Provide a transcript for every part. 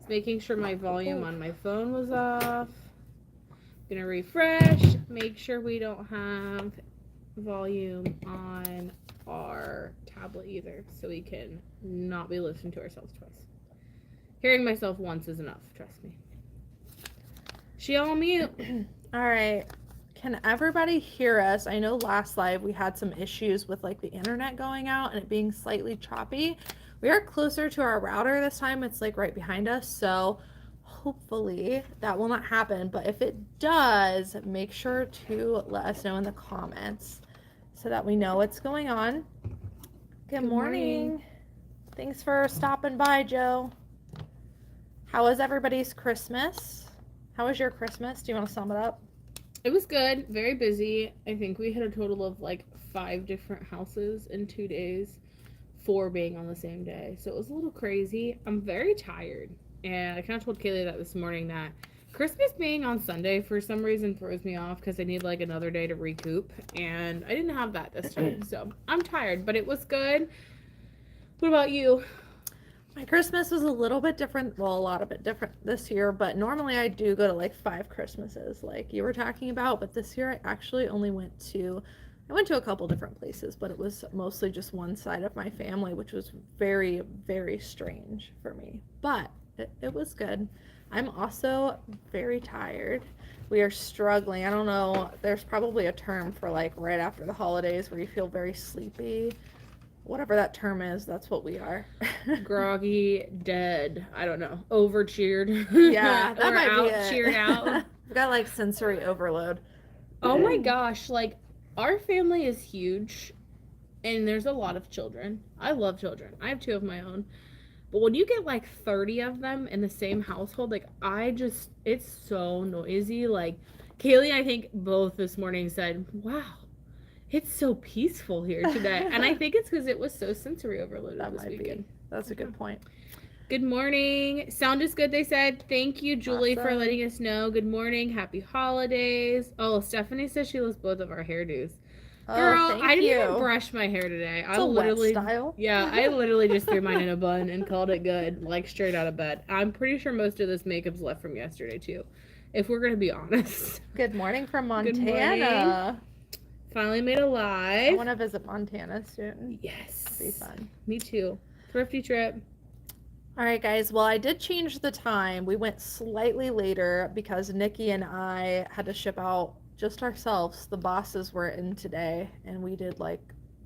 It's making sure my volume on my phone was off. Gonna refresh, make sure we don't have volume on our tablet either, so we can not be listening to ourselves twice. Hearing myself once is enough, trust me. She on mute. All right. Can everybody hear us? I know last live we had some issues with like the internet going out and it being slightly choppy. We are closer to our router this time. It's like right behind us. So hopefully that will not happen. But if it does, make sure to let us know in the comments so that we know what's going on. Good morning. Thanks for stopping by, Joe. How was everybody's Christmas? How was your Christmas? Do you want to sum it up? It was good, very busy. I think we had a total of like 5 different houses in 2 days, 4 being on the same day. So it was a little crazy. I'm very tired. And I kind of told Kaylee that this morning, that Christmas being on Sunday for some reason throws me off because I need like another day to recoup. And I didn't have that this time. So I'm tired, but it was good. What about you? My Christmas was a little bit different. Well, a lot of it different this year, but normally I do go to like 5 Christmases like you were talking about, but this year I actually only went to a couple different places, but it was mostly just one side of my family, which was very, very strange for me. But it was good. I'm also very tired. We are struggling. I don't know. There's probably a term for like right after the holidays where you feel very sleepy. Whatever that term is, that's what we are. Groggy, dead. I don't know. Over cheered. Yeah, that or might out be it. cheered out. We've got like sensory overload. Oh my gosh, like our family is huge and there's a lot of children. I love children. I have 2 of my own. But when you get like 30 of them in the same household, like it's so noisy. Like Kaylee, I think both this morning said, wow, it's so peaceful here today. And I think it's because it was so sensory overloaded That this might weekend. be. That's a good point. Good morning. Sound is good, they said. Thank you, Julie, for Awesome. letting us know. Good morning. Happy holidays. Oh, Stephanie says she loves both of our hairdos. Oh, Girl, thank I didn't you. even brush my hair today. It's a wet style. Yeah, I literally just threw mine in a bun and called it good, like straight out of bed. I'm pretty sure most of this makeup's left from yesterday too, if we're gonna be honest. Good morning from Good Montana. Finally made a I live. want to visit Montana soon. Yes. It'll be fun. Me too. Thrifty trip. All right, guys. Well, I did change the time. We went slightly later because Nikki and I had to ship out just ourselves. The bosses were in today, and we did like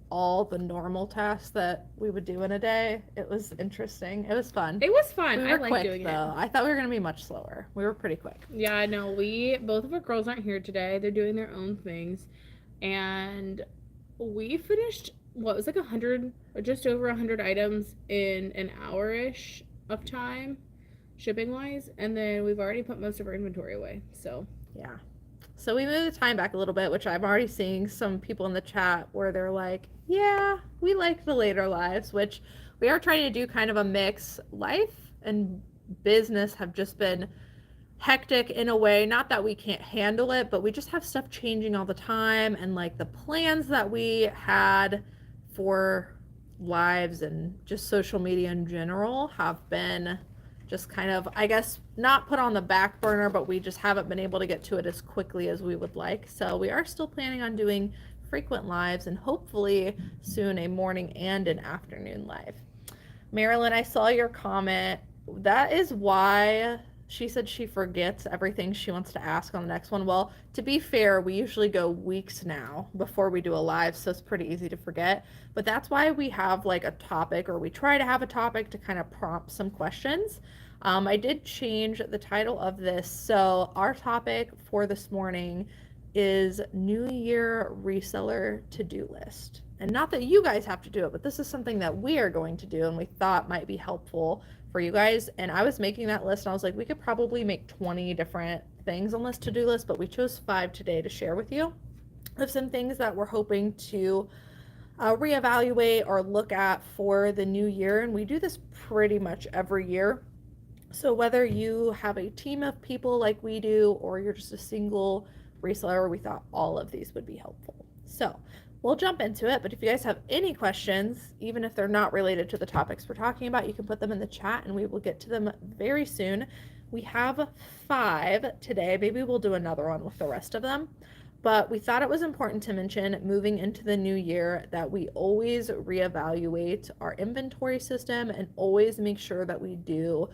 all the normal tasks that we would do in a day. It was interesting. It was fun. It was fun. We I were like quick doing though. it. I thought we were gonna be much slower. We were pretty quick. Yeah, no, both of our girls aren't here today. They're doing their own things. And we finished what was like 100 or just over 100 items in an hour-ish of time, shipping wise, and then we've already put most of our inventory away. So yeah. So we moved the time back a little bit, which I'm already seeing some people in the chat where they're like, yeah, we like the later lives, which we are trying to do kind of a mix. Life and business have just been hectic in a way, not that we can't handle it, but we just have stuff changing all the time, and like the plans that we had for lives and just social media in general have been just kind of, I guess, not put on the back burner, but we just haven't been able to get to it as quickly as we would like. So we are still planning on doing frequent lives and hopefully soon a morning and an afternoon live. Marilyn, I saw your comment. That is why she said she forgets everything she wants to ask on the next one. Well, to be fair, we usually go weeks now before we do a live, so it's pretty easy to forget. But that's why we have like a topic, or we try to have a topic to kind of prompt some questions. I did change the title of this. So our topic for this morning is New Year Reseller to-do list. And not that you guys have to do it, but this is something that we are going to do and we thought might be helpful for you guys. And I was making that list and I was like, we could probably make 20 different things on this to-do list, but we chose 5 today to share with you of some things that we're hoping to reevaluate or look at for the new year. And we do this pretty much every year. So whether you have a team of people like we do, or you're just a single reseller, we thought all of these would be helpful. So we'll jump into it. But if you guys have any questions, even if they're not related to the topics we're talking about, you can put them in the chat and we will get to them very soon. We have 5 today. Maybe we'll do another one with the rest of them. But we thought it was important to mention moving into the new year that we always reevaluate our inventory system and always make sure that we do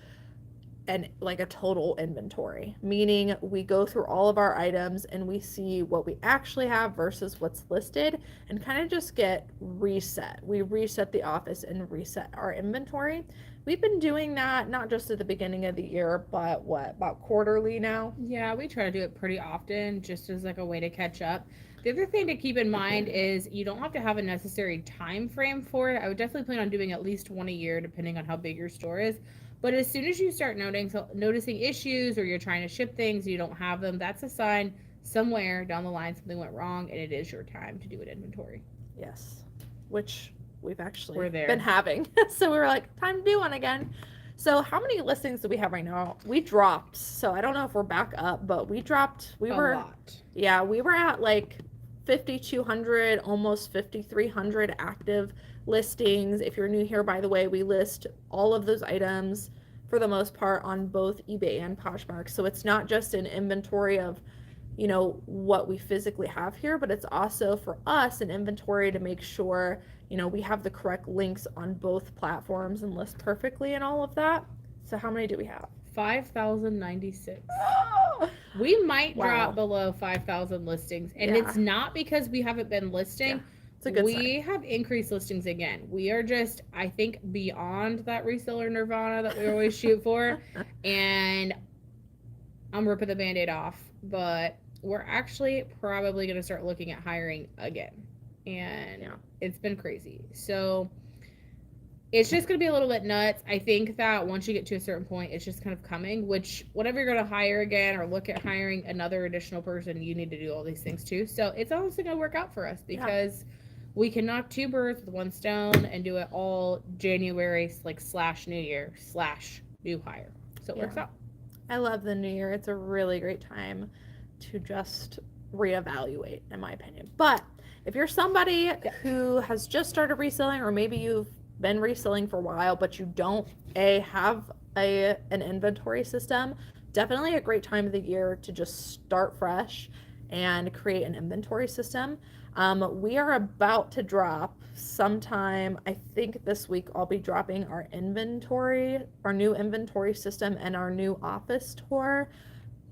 a total inventory, meaning we go through all of our items and we see what we actually have versus what's listed and kind of just get reset. We reset the office and reset our inventory. We've been doing that not just at the beginning of the year, but about quarterly now? Yeah, we try to do it pretty often just as like a way to catch up. The other thing to keep in mind is you don't have to have a necessary time frame for it. I would definitely plan on doing at least one a year depending on how big your store is. But as soon as you start noticing issues or you're trying to ship things, you don't have them, that's a sign somewhere down the line something went wrong and it is your time to do an inventory. Yes, which we've actually there. been having. So we were like, time to do one again. So how many listings do we have right now? We dropped. So I don't know if we're back up, but we dropped. We were a lot. Yeah, we were at like 5,200, almost 5,300 active listings. If you're new here, by the way, we list all of those items for the most part on both eBay and Poshmark. So it's not just an inventory of, you know, what we physically have here, but it's also for us an inventory to make sure, you know, we have the correct links on both platforms and list perfectly and all of that. So how many do we have? 5,096. We might drop below 5,000 listings, and it's not because we haven't been listing. It's a good sign. Have increased listings again. We are just, I think, beyond that reseller nirvana that we always shoot for, and I'm ripping the Band-Aid off, but we're actually probably going to start looking at hiring again, and it's been crazy. So it's just going to be a little bit nuts. I think that once you get to a certain point, it's just kind of coming, which whenever you're going to hire again or look at hiring another additional person, you need to do all these things too. So it's honestly going to work out for us because we can knock 2 birds with 1 stone and do it all January / New Year / new hire. So it works out. I love the new year. It's a really great time to just reevaluate, in my opinion. But if you're somebody who has just started reselling, or maybe you've been reselling for a while, but you don't have an inventory system, definitely a great time of the year to just start fresh and create an inventory system. We are about to drop sometime, I think this week I'll be dropping our new inventory system and our new office tour.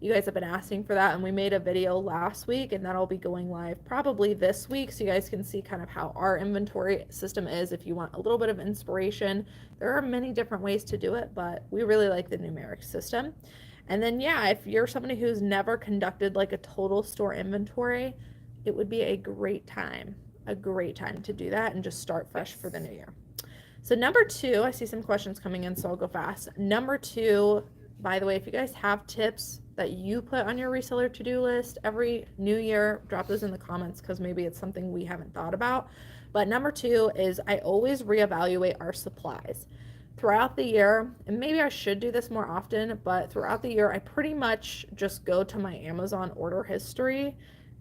You guys have been asking for that, and we made a video last week, and that'll be going live probably this week, so you guys can see kind of how our inventory system is if you want a little bit of inspiration. There are many different ways to do it, but we really like the numeric system. And then, if you're somebody who's never conducted like a total store inventory, it would be a great time to do that and just start fresh for the new year. So number 2, I see some questions coming in, so I'll go fast. Number 2, by the way, if you guys have tips that you put on your reseller to-do list every new year, drop those in the comments because maybe it's something we haven't thought about. But number 2 is I always reevaluate our supplies. Throughout the year, and maybe I should do this more often, but throughout the year, I pretty much just go to my Amazon order history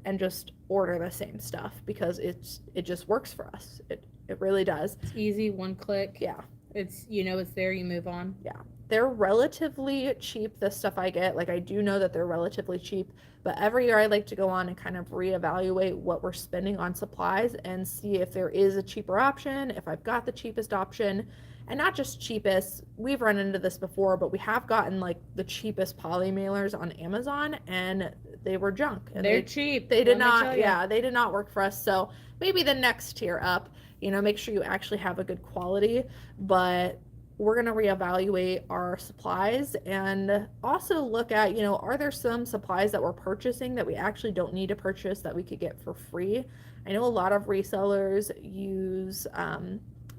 and just order the same stuff because it just works for us. It really does. It's easy, 1 click. Yeah. It's, it's there, you move on. Yeah. They're relatively cheap, the stuff I get. Like, I do know that they're relatively cheap, but every year I like to go on and kind of reevaluate what we're spending on supplies and see if there is a cheaper option, if I've got the cheapest option. And not just cheapest, we've run into this before, but we have gotten like the cheapest poly mailers on Amazon, and they were junk. And they're cheap. They did not, they did not work for us. So maybe the next tier up, make sure you actually have a good quality, but we're going to reevaluate our supplies and also look at, are there some supplies that we're purchasing that we actually don't need to purchase that we could get for free? I know a lot of resellers use,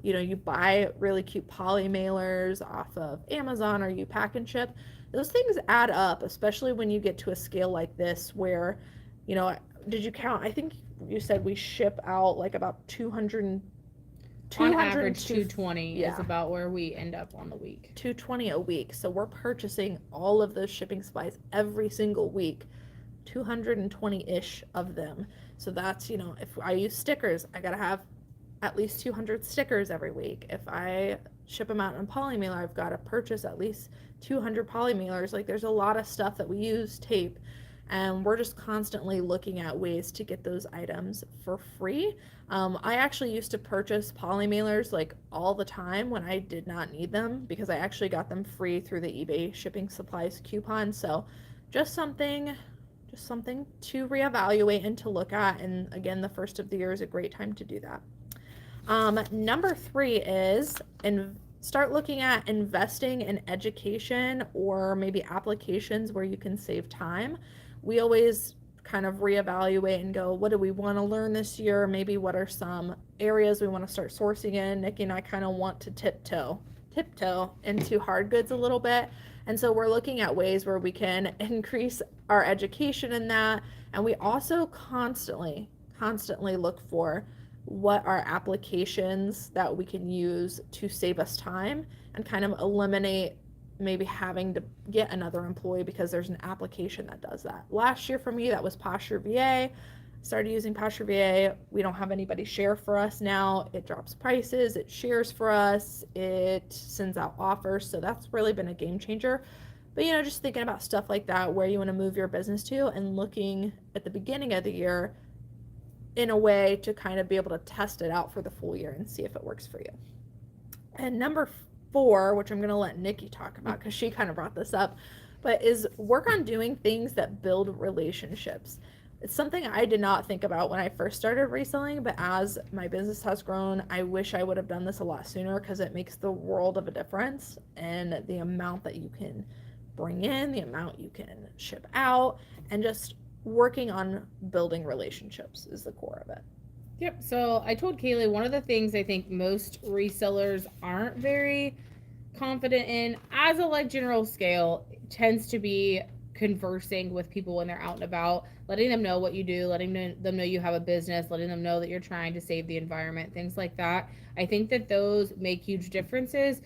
you buy really cute poly mailers off of Amazon or you pack and ship. Those things add up, especially when you get to a scale like this where, did you count? I think you said we ship out like about 200 on average 220 is about where we end up on the week. 220 a week. So we're purchasing all of those shipping supplies every single week, 220-ish of them. So that's, if I use stickers, I got to have at least 200 stickers every week. If I ship them out in a poly mailer, I've got to purchase at least 200 poly mailers. Like there's a lot of stuff that we use, tape, and we're just constantly looking at ways to get those items for free. I actually used to purchase poly mailers like all the time when I did not need them because I actually got them free through the eBay shipping supplies coupon. So just something to reevaluate and to look at. And again, the first of the year is a great time to do that. Number 3 is start looking at investing in education or maybe applications where you can save time. We always kind of reevaluate and go, what do we want to learn this year? Maybe what are some areas we want to start sourcing in? Nikki and I kind of want to tiptoe into hard goods a little bit. And so we're looking at ways where we can increase our education in that. And we also constantly look for what are applications that we can use to save us time and kind of eliminate maybe having to get another employee because there's an application that does that. Last year for me, that was Posture VA. Started using Posture VA. We don't have anybody share for us now. It drops prices, it shares for us, it sends out offers. So that's really been a game changer. But just thinking about stuff like that, where you want to move your business to, and looking at the beginning of the year in a way to kind of be able to test it out for the full year and see if it works for you. And number 4, which I'm going to let Nikki talk about because she kind of brought this up, but is work on doing things that build relationships. It's something I did not think about when I first started reselling, but as my business has grown, I wish I would have done this a lot sooner because it makes the world of a difference in the amount that you can bring in, the amount you can ship out, and just working on building relationships is the core of it. Yep. So I told Kaylee one of the things I think most resellers aren't very confident in, as a like general scale, tends to be conversing with people when they're out and about, letting them know what you do, letting them know you have a business, letting them know that you're trying to save the environment, things like that. I think that those make huge differences.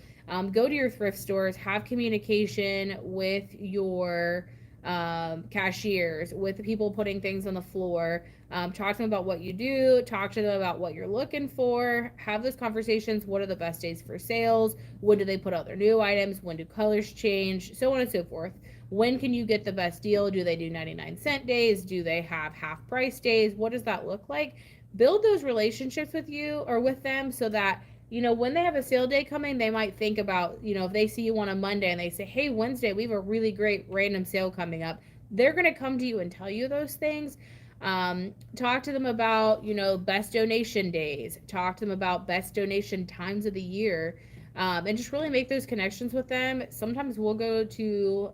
Go to your thrift stores, have communication with your cashiers, with the people putting things on the floor. Talk to them about what you do, talk to them about what you're looking for, have those conversations. What are the best days for sales? When do they put out their new items? When do colors change? So on and so forth. When can you get the best deal? Do they do 99-cent days? Do they have half price days? What does that look like? Build those relationships with you or with them so that when they have a sale day coming, they might think about, if they see you on a Monday and they say, hey, Wednesday, we have a really great random sale coming up. They're going to come to you and tell you those things. Talk to them about, best donation days. Talk to them about best donation times of the year. And just really make those connections with them. Sometimes we'll go to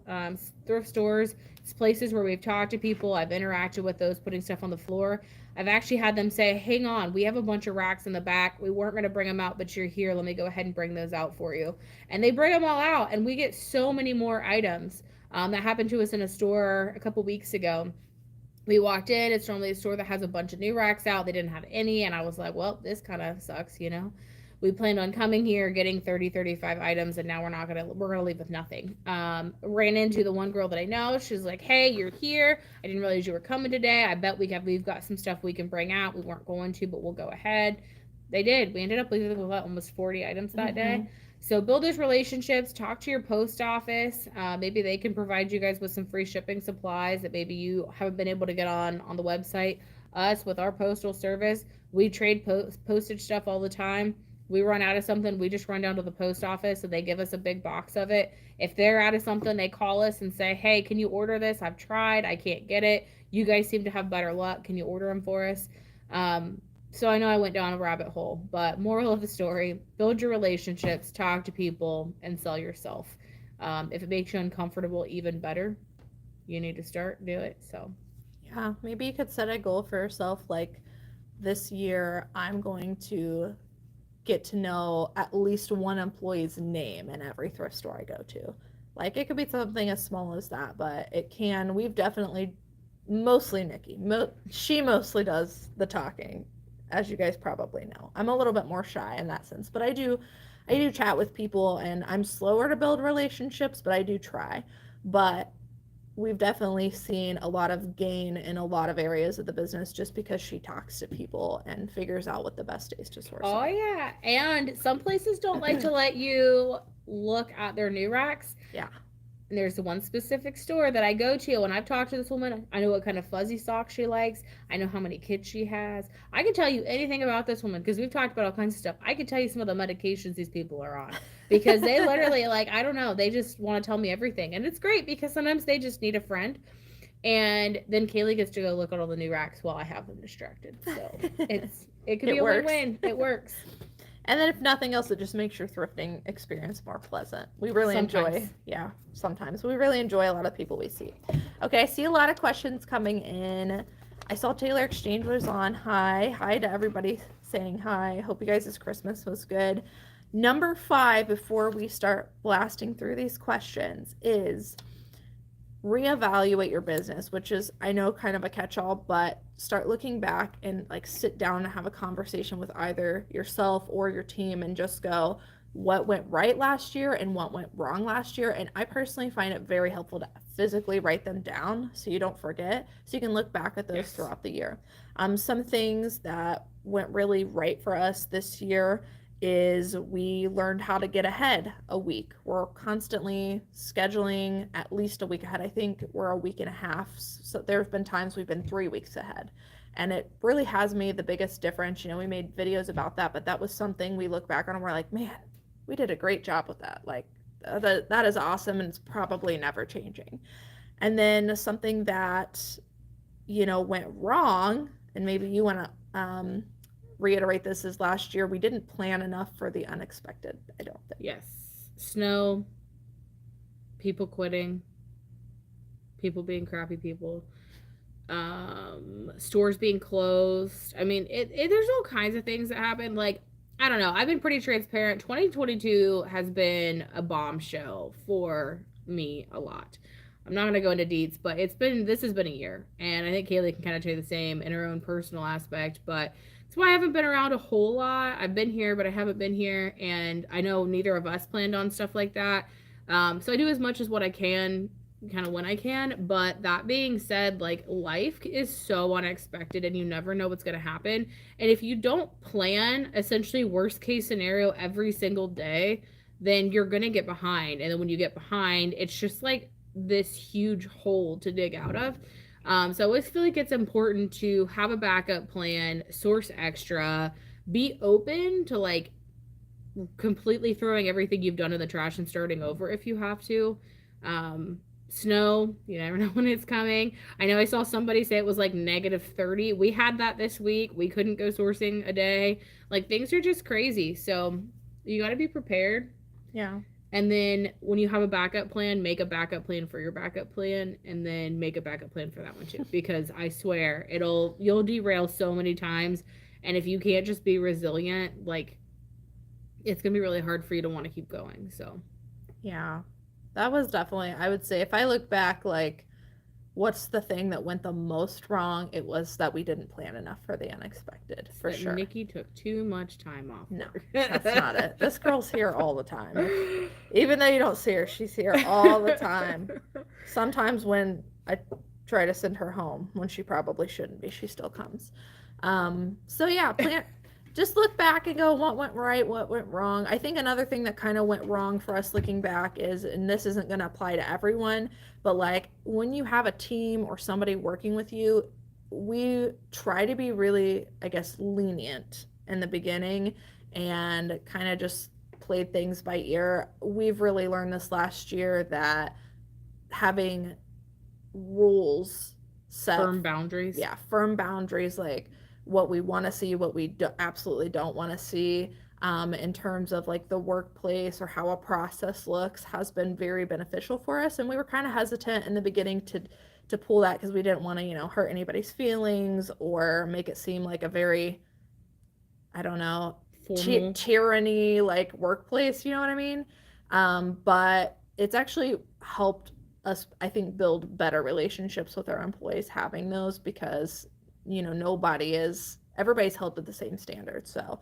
thrift stores. It's places where we've talked to people. I've interacted with those putting stuff on the floor. I've actually had them say, hang on, we have a bunch of racks in the back. We weren't going to bring them out, but you're here. Let me go ahead and bring those out for you. And they bring them all out, and we get so many more items. That happened to us in a store a couple weeks ago. We walked in. It's normally a store that has a bunch of new racks out. They didn't have any, and I was like, well, this kind of sucks, We planned on coming here, getting 30, 35 items, and now we're going to leave with nothing. Ran into the one girl that I know. She's like, hey, you're here. I didn't realize you were coming today. I bet we've got some stuff we can bring out. We weren't going to, but we'll go ahead. They did. We ended up leaving with almost 40 items that day. So build those relationships. Talk to your post office. Maybe they can provide you guys with some free shipping supplies that maybe you haven't been able to get on the website. Us, with our postal service, we trade postage stuff all the time. We run out of something, we just run down to the post office and they give us a big box of it. If they're out of something, they call us and say, hey, can you order this? I've tried, I can't get it. You guys seem to have better luck. Can you order them for us? So I know I went down a rabbit hole, but moral of the story, build your relationships, talk to people, and sell yourself. If it makes you uncomfortable, even better. You need to do it. So yeah, maybe you could set a goal for yourself, like this year I'm going to get to know at least one employee's name in every thrift store I go to. Like it could be something as small as that, but we've definitely, mostly Nikki, she mostly does the talking, as you guys probably know. I'm a little bit more shy in that sense, but I do chat with people, and I'm slower to build relationships, but I do try. But we've definitely seen a lot of gain in a lot of areas of the business just because she talks to people and figures out what the best days to source Oh are. yeah, and some places don't like to let you look at their new racks. Yeah. And there's one specific store that I go to, and I've talked to this woman. I know what kind of fuzzy socks she likes. I know how many kids she has. I can tell you anything about this woman because we've talked about all kinds of stuff. I could tell you some of the medications these people are on because they literally, like, I don't know, they just want to tell me everything. And it's great because sometimes they just need a friend. And then Kaylee gets to go look at all the new racks while I have them distracted. So it could be It a works. win-win. It works. And then if nothing else, it just makes your thrifting experience more pleasant. We really enjoy, sometimes. We really enjoy a lot of people we see. Okay, I see a lot of questions coming in. I saw Taylor Exchange was on. Hi. Hi to everybody saying hi. Hope you guys' Christmas was good. Number 5, before we start blasting through these questions, is reevaluate your business, which is, I know, kind of a catch-all, but start looking back and like sit down and have a conversation with either yourself or your team and just go, what went right last year and what went wrong last year. And I personally find it very helpful to physically write them down so you don't forget, so you can look back at those throughout the year. Some things that went really right for us this year is we learned how to get ahead a week. We're constantly scheduling at least a week ahead. I think we're a week and a half. So there have been times we've been 3 weeks ahead. And it really has made the biggest difference. We made videos about that, but that was something we look back on and we're like, man, we did a great job with that. Like, that is awesome, and it's probably never changing. And then something that, went wrong, and maybe you want to reiterate this, is last year we didn't plan enough for the unexpected, I don't think. Yes. Snow, people quitting, people being crappy people, stores being closed. I mean, there's all kinds of things that happen. Like, I don't know. I've been pretty transparent. 2022 has been a bombshell for me a lot. I'm not going to go into deets, but this has been a year. And I think Kaylee can kind of say the same in her own personal aspect. But that's why I haven't been around a whole lot. I've been here, but I haven't been here. And I know neither of us planned on stuff like that. So I do as much as what I can, kind of when I can. But that being said, like, life is so unexpected and you never know what's going to happen. And if you don't plan essentially worst case scenario every single day, then you're going to get behind. And then when you get behind, it's just like this huge hole to dig out of. So I always feel like it's important to have a backup plan, source extra, be open to like completely throwing everything you've done in the trash and starting over if you have to. Snow, you never know when it's coming. I know I saw somebody say it was like -30. We had that this week. We couldn't go sourcing a day. Like, things are just crazy. So you got to be prepared. Yeah. And then when you have a backup plan, make a backup plan for your backup plan, and then make a backup plan for that one too. Because I swear you'll derail so many times. And if you can't just be resilient, like, it's gonna be really hard for you to want to keep going. So Yeah. That was definitely, I would say, if I look back, like, what's the thing that went the most wrong? It was that we didn't plan enough for the unexpected, for sure. Nikki took too much time off. No, that's not it. This girl's here all the time. Even though you don't see her, she's here all the time. Sometimes when I try to send her home, when she probably shouldn't be, she still comes. So yeah, just look back and go, what went right, what went wrong. I think another thing that kind of went wrong for us looking back is, and this isn't going to apply to everyone, but like when you have a team or somebody working with you, we try to be really, I guess, lenient in the beginning and kind of just played things by ear. We've really learned this last year that having rules set, firm boundaries. Yeah, firm boundaries, like what we want to see, what we absolutely don't want to see, in terms of like the workplace or how a process looks, has been very beneficial for us. And we were kind of hesitant in the beginning to pull that because we didn't want to, hurt anybody's feelings or make it seem like a very, I don't know, tyranny like workplace, you know what I mean? But it's actually helped us, I think, build better relationships with our employees having those, because everybody's held to the same standards. So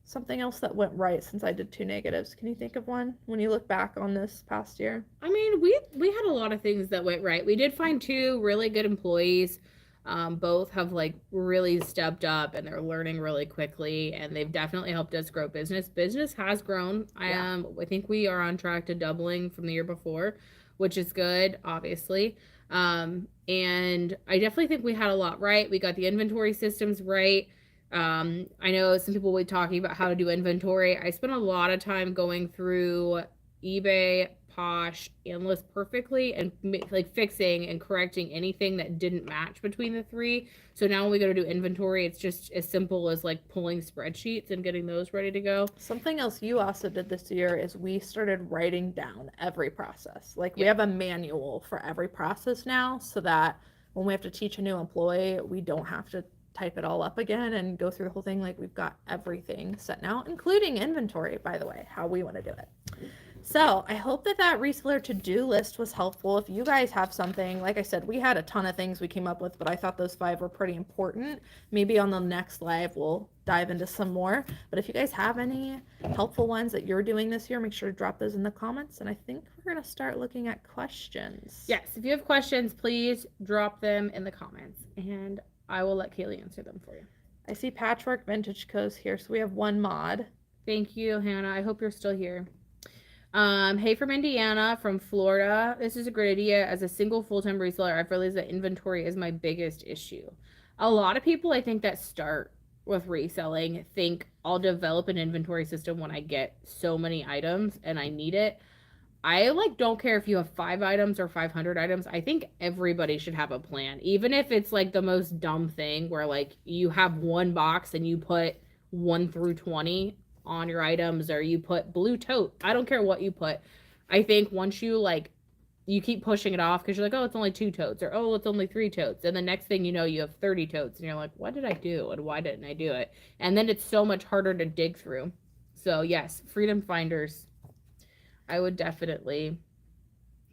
Something else that went right since I did 2 negatives. Can you think of one when you look back on this past year? I mean, we had a lot of things that went right. We did find two really good employees. Both have like really stepped up and they're learning really quickly, and they've definitely helped us grow business. Business has grown. I think we are on track to doubling from the year before, which is good, obviously. And I definitely think we had a lot right. We got the inventory systems right. I know some people were talking about how to do inventory. I spent a lot of time going through eBay, Posh, and List Perfectly, and like fixing and correcting anything that didn't match between the three. So now when we go to do inventory, it's just as simple as like pulling spreadsheets and getting those ready to go. Something else you also did this year is we started writing down every process. Like we have a manual for every process now, so that when we have to teach a new employee, we don't have to type it all up again and go through the whole thing. Like we've got everything set now, including inventory, by the way, how we want to do it. So I hope that reseller to-do list was helpful. If you guys have something, like I said, we had a ton of things we came up with, but I thought those 5 were pretty important. Maybe on the next live, we'll dive into some more. But if you guys have any helpful ones that you're doing this year, make sure to drop those in the comments. And I think we're going to start looking at questions. Yes, if you have questions, please drop them in the comments, and I will let Kaylee answer them for you. I see Patchwork Vintage Co's here, so we have one mod. Thank you, Hannah. I hope you're still here. Hey from Indiana, from Florida. This is a great idea. As a single full-time reseller, I've realized that inventory is my biggest issue. A lot of people, I think, that start with reselling think I'll develop an inventory system when I get so many items and I need it. I like don't care if you have 5 items or 500 items. I think everybody should have a plan, even if it's like the most dumb thing where like you have one box and you put 1 through 20 on your items, or you put blue tote. I don't care what you put. I think once you like, you keep pushing it off because you're like, oh, it's only 2 totes, or oh, it's only 3 totes, and the next thing you know, you have 30 totes, and you're like, what did I do, and why didn't I do it? And then it's so much harder to dig through. So yes, freedom finders. I would definitely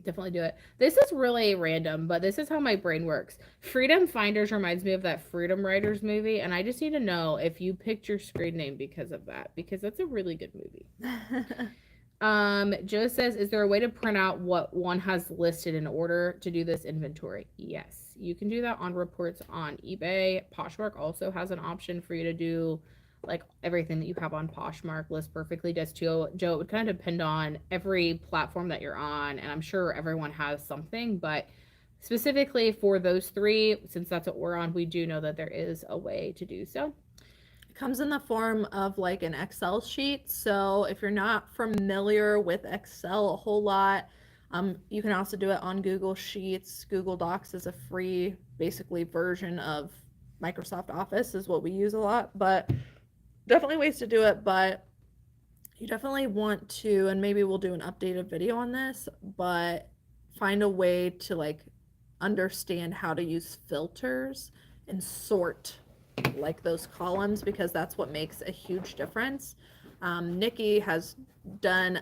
do it. This is really random, but this is how my brain works. Freedom Finders reminds me of that Freedom Writers movie, and I just need to know if you picked your screen name because of that, because that's a really good movie. Joe says, is there a way to print out what one has listed in order to do this inventory? Yes, you can do that on reports on eBay. Poshmark also has an option for you to do like everything that you have on Poshmark. List Perfectly does too. Joe, it would kind of depend on every platform that you're on, and I'm sure everyone has something, but specifically for those 3, since that's what we're on, we do know that there is a way to do so. It comes in the form of like an Excel sheet. So if you're not familiar with Excel a whole lot, you can also do it on Google Sheets. Google Docs is a free, basically, version of Microsoft Office is what we use a lot, but definitely ways to do it. But you definitely want to, and maybe we'll do an updated video on this, but find a way to like understand how to use filters and sort like those columns, because that's what makes a huge difference. Nikki has done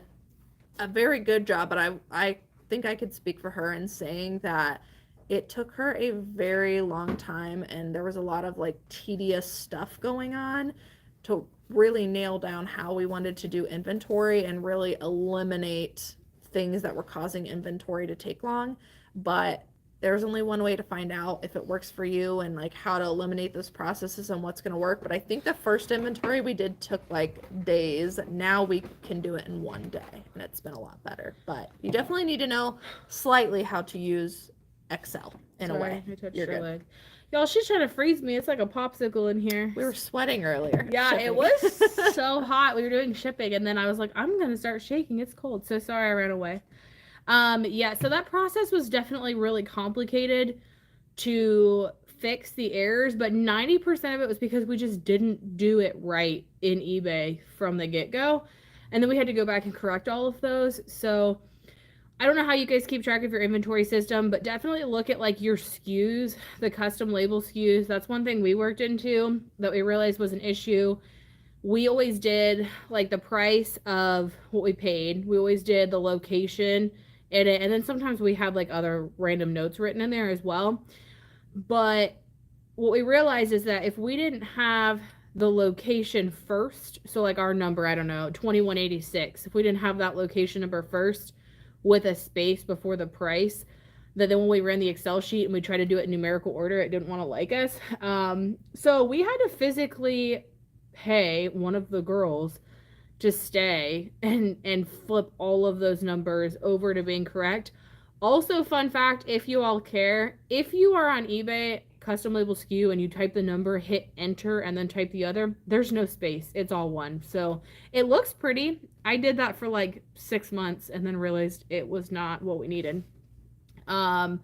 a very good job, but I think I could speak for her in saying that it took her a very long time, and there was a lot of like tedious stuff going on to really nail down how we wanted to do inventory and really eliminate things that were causing inventory to take long. But there's only one way to find out if it works for you and like how to eliminate those processes and what's going to work. But I think the first inventory we did took like days. Now we can do it in one day, and it's been a lot better. But you definitely need to know slightly how to use Excel in a way. I touched your leg. Y'all, she's trying to freeze me. It's like a popsicle in here. We were sweating earlier. Yeah, shipping. It was so hot. We were doing shipping, and then I was like, I'm going to start shaking. It's cold. So sorry I ran away. Yeah, so that process was definitely really complicated to fix the errors, but 90% of it was because we just didn't do it right in eBay from the get-go. And then we had to go back and correct all of those. So I don't know how you guys keep track of your inventory system, but definitely look at like your SKUs, the custom label SKUs. That's one thing we worked into that we realized was an issue. We always did like the price of what we paid. We always did the location in it. And then sometimes we had like other random notes written in there as well. But what we realized is that if we didn't have the location first, so like our number, I don't know, 2186, if we didn't have that location number first with a space before the price, that then when we ran the Excel sheet and we tried to do it in numerical order, it didn't want to like us. So we had to physically pay one of the girls to stay and flip all of those numbers over to being correct. Also, fun fact, if you all care, if you are on eBay custom label SKU and you type the number, hit enter, and then type the other, there's no space. It's all one. So it looks pretty. I did that for like 6 months and then realized it was not what we needed. Then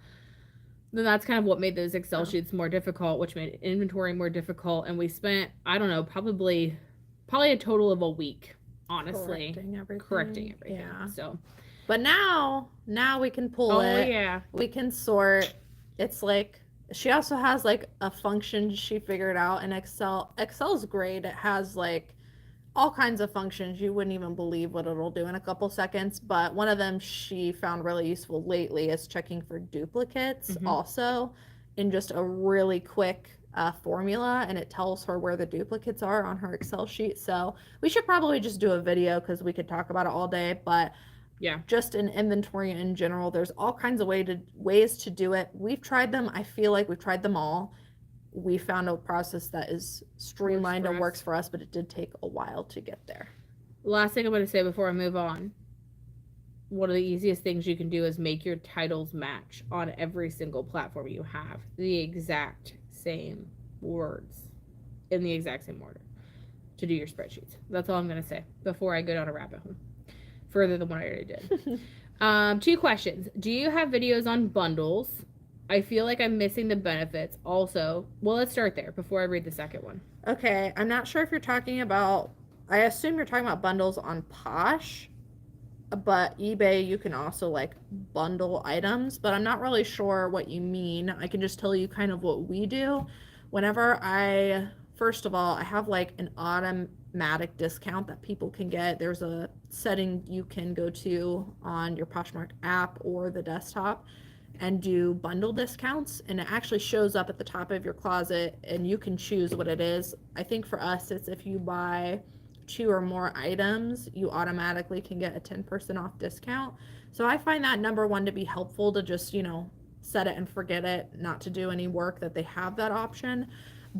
that's kind of what made those Excel sheets more difficult, which made inventory more difficult. And we spent, I don't know, probably a total of a week, honestly, correcting everything. Yeah. So, but now we can pull it. Oh yeah, we can sort. It's like she also has like a function she figured out in Excel. Excel's great. It has like all kinds of functions. You wouldn't even believe what it'll do in a couple seconds. But one of them she found really useful lately is checking for duplicates also in just a really quick formula, and it tells her where the duplicates are on her Excel sheet. So we should probably just do a video because we could talk about it all day. But yeah, just in inventory in general, there's all kinds of ways to do it. We've tried them. I feel like we've tried them all. We found a process that is streamlined and works for us, but it did take a while to get there. Last thing I'm going to say before I move on. One of the easiest things you can do is make your titles match on every single platform you have. The exact same words in the exact same order to do your spreadsheets. That's all I'm going to say before I go down a rabbit hole further than what I already did. 2 questions. Do you have videos on bundles? I feel like I'm missing the benefits. Also, well, let's start there before I read the second one. Okay, I'm not sure if you're talking about, I assume you're talking about bundles on Posh, but eBay you can also like bundle items, but I'm not really sure what you mean. I can just tell you kind of what we do. Whenever first of all, I have like an automatic discount that people can get. There's a setting you can go to on your Poshmark app or the desktop and do bundle discounts, and it actually shows up at the top of your closet and you can choose what it is. I think for us it's if you buy 2 or more items, you automatically can get a 10% off discount. So I find that number one to be helpful to just, set it and forget it, not to do any work, that they have that option.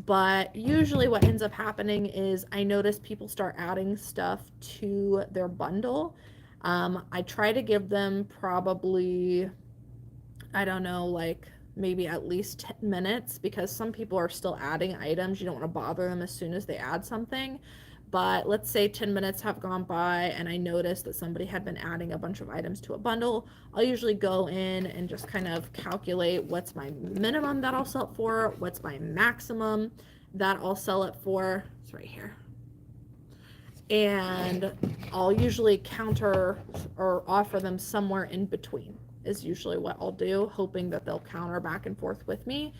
But usually what ends up happening is I notice people start adding stuff to their bundle. I try to give them probably, I don't know, like maybe at least 10 minutes, because some people are still adding items. You don't want to bother them as soon as they add something. But let's say 10 minutes have gone by and I noticed that somebody had been adding a bunch of items to a bundle. I'll usually go in and just kind of calculate what's my minimum that I'll sell it for, what's my maximum that I'll sell it for. It's right here. And I'll usually counter or offer them somewhere in between is usually what I'll do, hoping that they'll counter back and forth with me.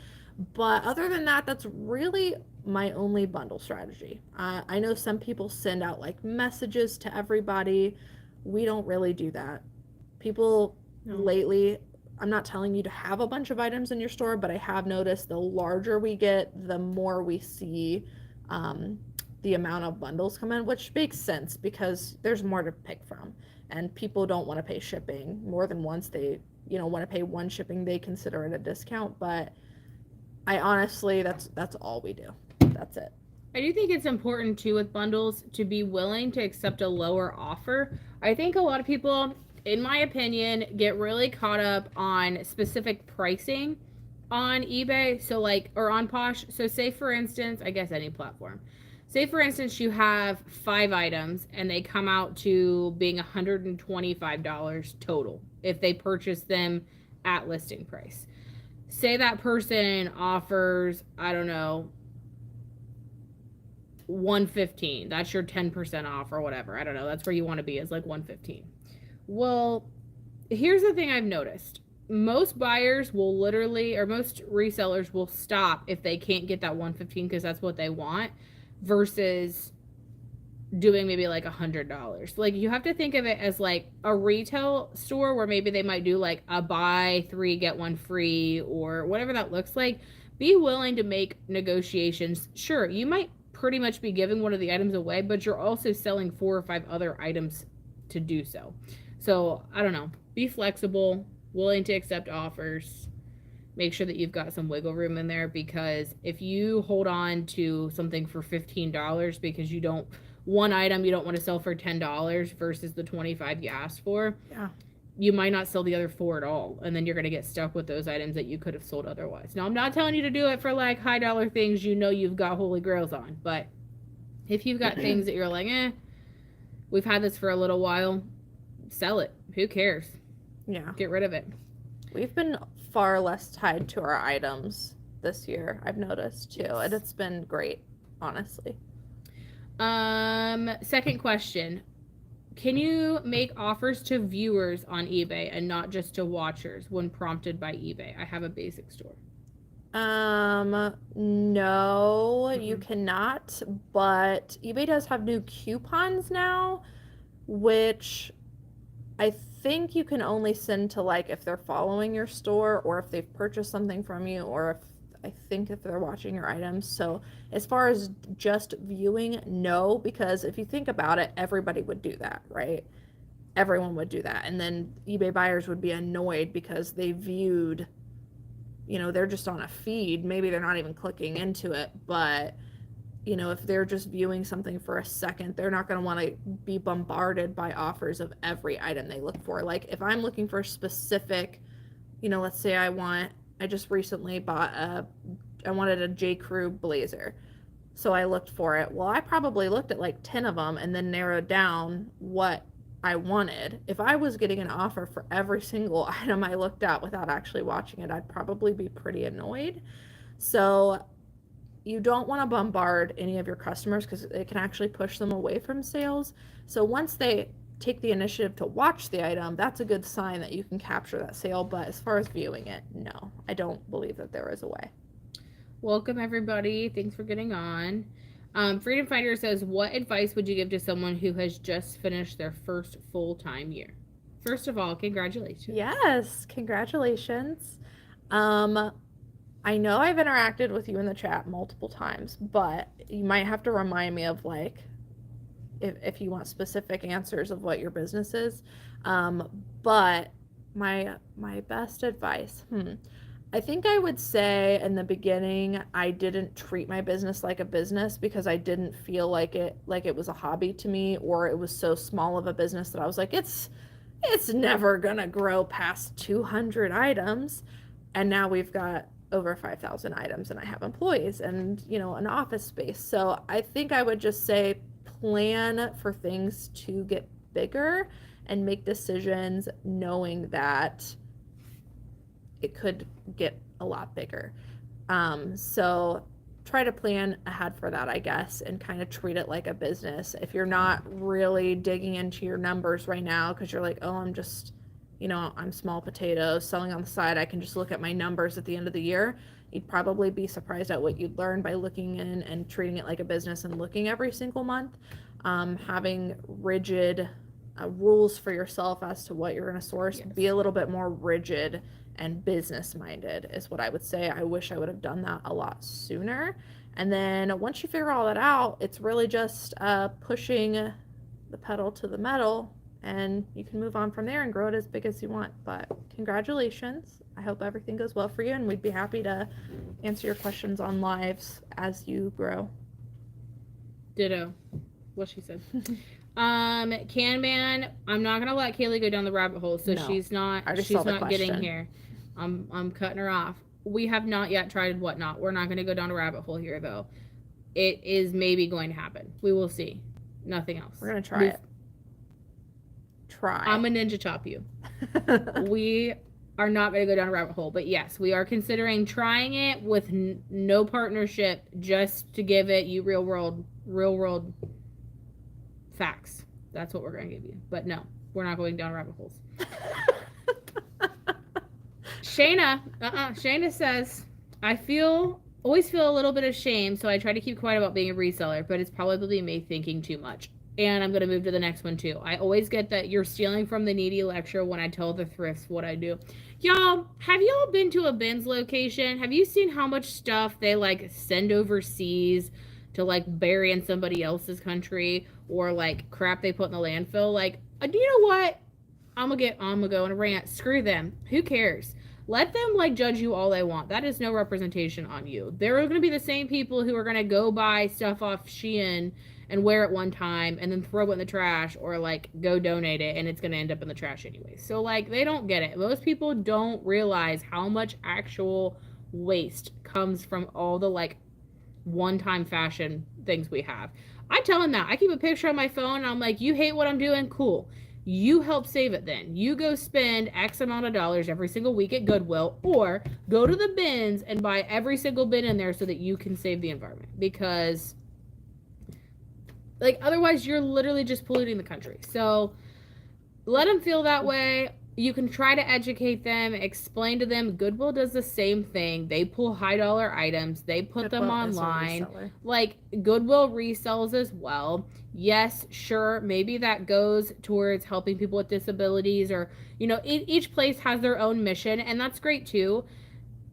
But other than that, that's really my only bundle strategy. I know some people send out like messages to everybody. We don't really do that. People lately, I'm not telling you to have a bunch of items in your store, but I have noticed the larger we get, the more we see the amount of bundles come in, which makes sense because there's more to pick from. And people don't want to pay shipping more than once. They, want to pay one shipping, they consider it a discount. But I honestly, that's all we do. That's it. I do think it's important too with bundles to be willing to accept a lower offer. I think a lot of people, in my opinion, get really caught up on specific pricing on eBay. So like, or on Posh. So say for instance, I guess any platform. Say for instance, you have 5 items and they come out to being $125 total if they purchase them at listing price. Say that person offers, I don't know, $115. That's your 10% off or whatever. I don't know. That's where you want to be, is like $115. Well, here's the thing I've noticed. Most buyers will literally, or most resellers will stop if they can't get that $115 because that's what they want, versus doing maybe like $100. Like, you have to think of it as like a retail store where maybe they might do like a buy 3 get 1 free or whatever that looks like. Be willing to make negotiations. Sure, you might pretty much be giving one of the items away, but you're also selling 4 or 5 other items to do so. So, I don't know. Be flexible, willing to accept offers. Make sure that you've got some wiggle room in there, because if you hold on to something for $15 because you don't, one item you don't want to sell for $10 versus the 25 you asked for, Yeah. you might not sell the other 4 at all, and then you're going to get stuck with those items that you could have sold otherwise. Now, I'm not telling you to do it for like high dollar things you've got holy grails on, but if you've got things that you're like, we've had this for a little while, sell it. Who cares? Yeah. Get rid of it. We've been far less tied to our items this year, I've noticed too. Yes. And it's been great, honestly. Second question. Can you make offers to viewers on eBay and not just to watchers when prompted by eBay? I have a basic store. No, you cannot, but eBay does have new coupons now, which I think you can only send to, like, if they're following your store or if they've purchased something from you, or if they're watching your items. So as far as just viewing, no, because if you think about it, everybody would do that, right? Everyone would do that. And then eBay buyers would be annoyed because they viewed, they're just on a feed. Maybe they're not even clicking into it, but if they're just viewing something for a second, they're not going to want to be bombarded by offers of every item they look for. Like if I'm looking for a specific, let's say I just recently I wanted a J. Crew blazer. So I looked for it. Well, I probably looked at like 10 of them and then narrowed down what I wanted. If I was getting an offer for every single item I looked at without actually watching it, I'd probably be pretty annoyed. So you don't want to bombard any of your customers because it can actually push them away from sales. So once they take the initiative to watch the item, that's a good sign that you can capture that sale. But as far as viewing it, no, I don't believe that there is a way. Welcome, everybody. Thanks for getting on. Freedom Finder says, what advice would you give to someone who has just finished their first full-time year? First of all, congratulations. Yes, congratulations. I know I've interacted with you in the chat multiple times, but you might have to remind me of, like, if you want specific answers of what your business is. But my best advice, I think I would say in the beginning, I didn't treat my business like a business because I didn't feel like it was a hobby to me, or it was so small of a business that I was like, it's never gonna grow past 200 items. And now we've got over 5,000 items and I have employees and, an office space. So I think I would just say plan for things to get bigger and make decisions knowing that it could get a lot bigger. So try to plan ahead for that, I guess, and kind of treat it like a business. If you're not really digging into your numbers right now because you're like, oh, I'm just, I'm small potatoes selling on the side, I can just look at my numbers at the end of the year, you'd probably be surprised at what you'd learn by looking in and treating it like a business and looking every single month. Having rigid rules for yourself as to what you're going to source. Yes. Be a little bit more rigid and business minded is what I would say. I wish I would have done that a lot sooner. And then once you figure all that out, it's really just pushing the pedal to the metal, and you can move on from there and grow it as big as you want. But congratulations. I hope everything goes well for you, and we'd be happy to answer your questions on lives as you grow. Ditto. What she said. Canman, I'm not gonna let Kaylee go down the rabbit hole, so no, she's not getting here. I'm cutting her off. We have not yet tried Whatnot. We're not gonna go down a rabbit hole here, though. It is maybe going to happen. We will see. Nothing else. We're gonna try it. I'm gonna ninja chop you. We are not gonna go down a rabbit hole, but yes, we are considering trying it with no partnership, just to give it you real world facts. That's what we're going to give you. But no, we're not going down rabbit holes. Shayna says, I always feel a little bit of shame, so I try to keep quiet about being a reseller, but it's probably me thinking too much. And I'm going to move to the next one too. I always get that you're stealing from the needy lecture when I tell the thrifts what I do. Y'all, have y'all been to a bins location? Have you seen how much stuff they send overseas? to like bury in somebody else's country, or like crap they put in the landfill. Like, do you know what? I'm gonna go on a rant. Screw them. Who cares? Let them like judge you all they want. That is no representation on you. There are gonna be the same people who are gonna go buy stuff off Shein and wear it one time and then throw it in the trash, or like go donate it and it's gonna end up in the trash anyway. So like, they don't get it. Most people don't realize how much actual waste comes from all the like one-time fashion things we have. I tell them that. I keep a picture on my phone and I'm like, you hate what I'm doing? Cool. You help save it then. You go spend X amount of dollars every single week at Goodwill, or go to the bins and buy every single bin in there so that you can save the environment. Because like, otherwise you're literally just polluting the country. So let them feel that way. You can try to educate them, explain to them. Goodwill does the same thing. They pull high dollar items, they put them online. Like, Goodwill resells as well. Yes, sure, maybe that goes towards helping people with disabilities, or, you know, each place has their own mission, and that's great too.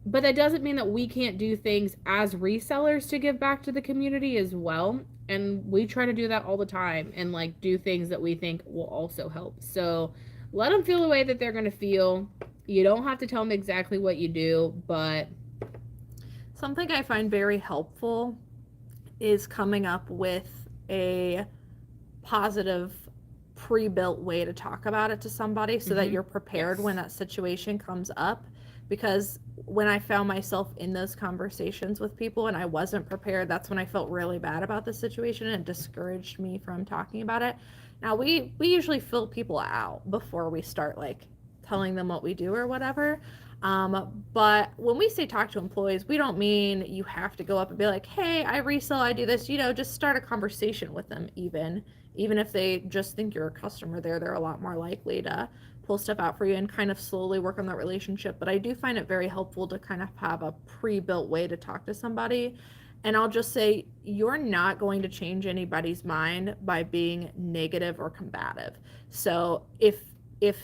But that doesn't mean that we can't do things as resellers to give back to the community as well. And we try to do that all the time, and like do things that we think will also help. So let them feel the way that they're going to feel. You don't have to tell them exactly what you do, but something I find very helpful is coming up with a positive pre-built way to talk about it to somebody, so that you're prepared when that situation comes up. Because when I found myself in those conversations with people and I wasn't prepared, that's when I felt really bad about the situation, and it discouraged me from talking about it. Now, we usually fill people out before we start like telling them what we do or whatever. But when we say talk to employees, we don't mean you have to go up and be like, hey, I resell, I do this. You know, just start a conversation with them. Even if they just think you're a customer there, they're a lot more likely to pull stuff out for you and kind of slowly work on that relationship. But I do find it very helpful to kind of have a pre-built way to talk to somebody. And I'll just say, you're not going to change anybody's mind by being negative or combative. So if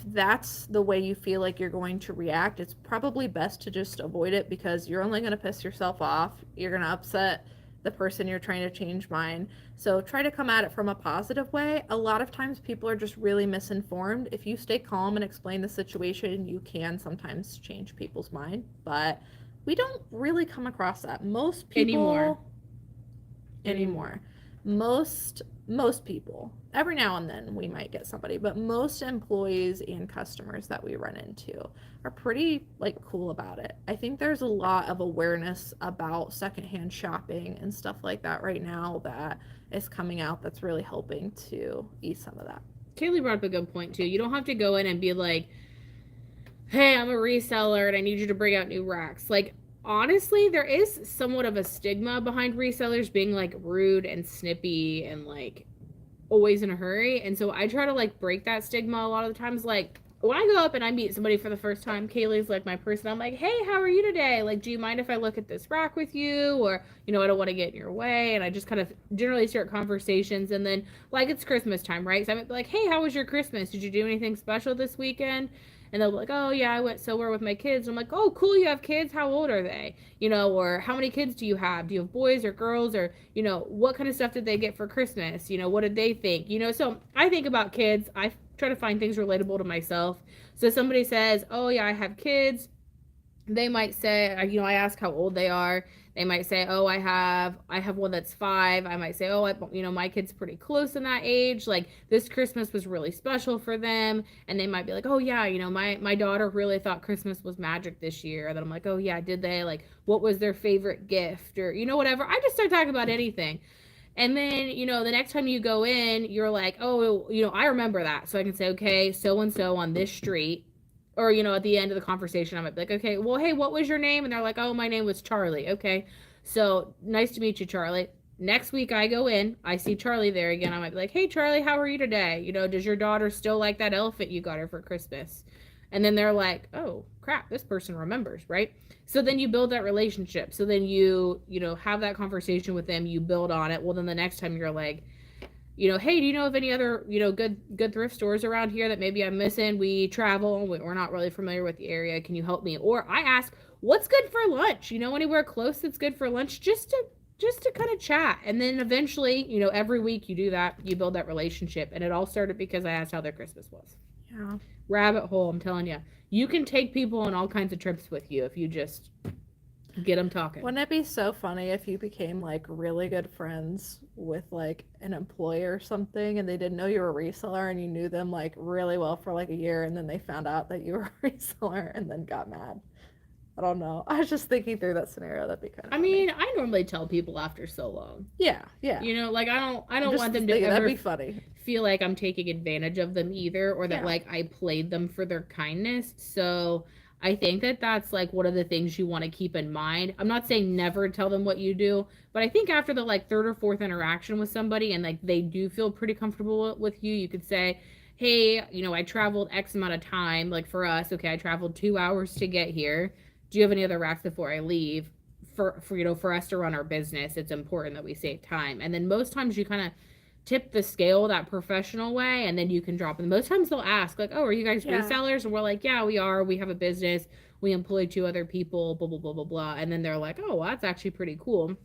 that's the way you feel like you're going to react, it's probably best to just avoid it, because you're only going to piss yourself off. You're going to upset the person you're trying to change mind. So try to come at it from a positive way. A lot of times people are just really misinformed. If you stay calm and explain the situation, you can sometimes change people's mind. But we don't really come across that. Most people anymore. Most people, every now and then we might get somebody, but most employees and customers that we run into are pretty like cool about it. I think there's a lot of awareness about secondhand shopping and stuff like that right now that is coming out, that's really helping to ease some of that. Kaylee brought up a good point too. You don't have to go in and be like, hey, I'm a reseller and I need you to bring out new racks. Like, honestly, there is somewhat of a stigma behind resellers being like rude and snippy and like always in a hurry. And so I try to like break that stigma a lot of the times. Like, when I go up and I meet somebody for the first time, Kaylee's like my person. I'm like, hey, how are you today? Like, do you mind if I look at this rack with you? Or, you know, I don't want to get in your way. And I just kind of generally start conversations. And then, like, it's Christmas time, right? So I'm like, hey, how was your Christmas? Did you do anything special this weekend? And they'll be like, oh, yeah, I went somewhere with my kids. I'm like, oh, cool, you have kids? How old are they? You know, or how many kids do you have? Do you have boys or girls? Or, you know, what kind of stuff did they get for Christmas? You know, what did they think? You know, so I think about kids. I try to find things relatable to myself. So somebody says, oh, yeah, I have kids. They might say, you know, I ask how old they are. They might say, oh, I have one that's 5. I might say, oh, you know, my kid's pretty close in that age. Like, this Christmas was really special for them. And they might be like, oh, yeah, you know, my daughter really thought Christmas was magic this year. And then I'm like, oh, yeah, did they? Like, what was their favorite gift? Or, you know, whatever. I just start talking about anything. And then, you know, the next time you go in, you're like, oh, you know, I remember that. So I can say, okay, so-and-so on this street. Or, you know, at the end of the conversation, I might be like, okay, well, hey, what was your name? And they're like, oh, my name was Charlie. Okay, so nice to meet you, Charlie. Next week I go in, I see Charlie there again. I might be like, hey, Charlie, how are you today? You know, does your daughter still like that elephant you got her for Christmas? And then they're like, oh, crap, this person remembers, right? So then you build that relationship. So then you know, have that conversation with them. You build on it. Well, then the next time you're like, you know, hey, do you know of any other, you know, good thrift stores around here that maybe I'm missing? We travel, we're not really familiar with the area. Can you help me? Or I ask, what's good for lunch? You know, anywhere close that's good for lunch, just to just to kind of chat. And then eventually, you know, every week you do that, you build that relationship. And it all started because I asked how their Christmas was. Yeah. Rabbit hole, I'm telling you. You can take people on all kinds of trips with you if you just get them talking. Wouldn't it be so funny if you became like really good friends with like an employer or something and they didn't know you were a reseller and you knew them like really well for like a year and then they found out that you were a reseller and then got mad? I don't know. I was just thinking through that scenario. That'd be kind of I funny. mean, I normally tell people after so long. Yeah, yeah. You know, like I don't Just want them to thinking, that'd ever be funny. feel like I'm taking advantage of them either, or that Yeah. like I played them for their kindness. So I think that that's like one of the things you want to keep in mind. I'm not saying never tell them what you do, but I think after the like third or fourth interaction with somebody and like they do feel pretty comfortable with you, you could say, hey, you know, I traveled X amount of time. Like for us, okay, I traveled 2 hours to get here. Do you have any other racks before I leave? For you know, for us to run our business, it's important that we save time. And then most times you kind of tip the scale that professional way, and then you can drop them. Most times they'll ask like, oh, are you guys resellers? And we're like, yeah, we are. We have a business. We employ 2 other people, blah blah blah blah blah. And then they're like, oh, well, that's actually pretty cool.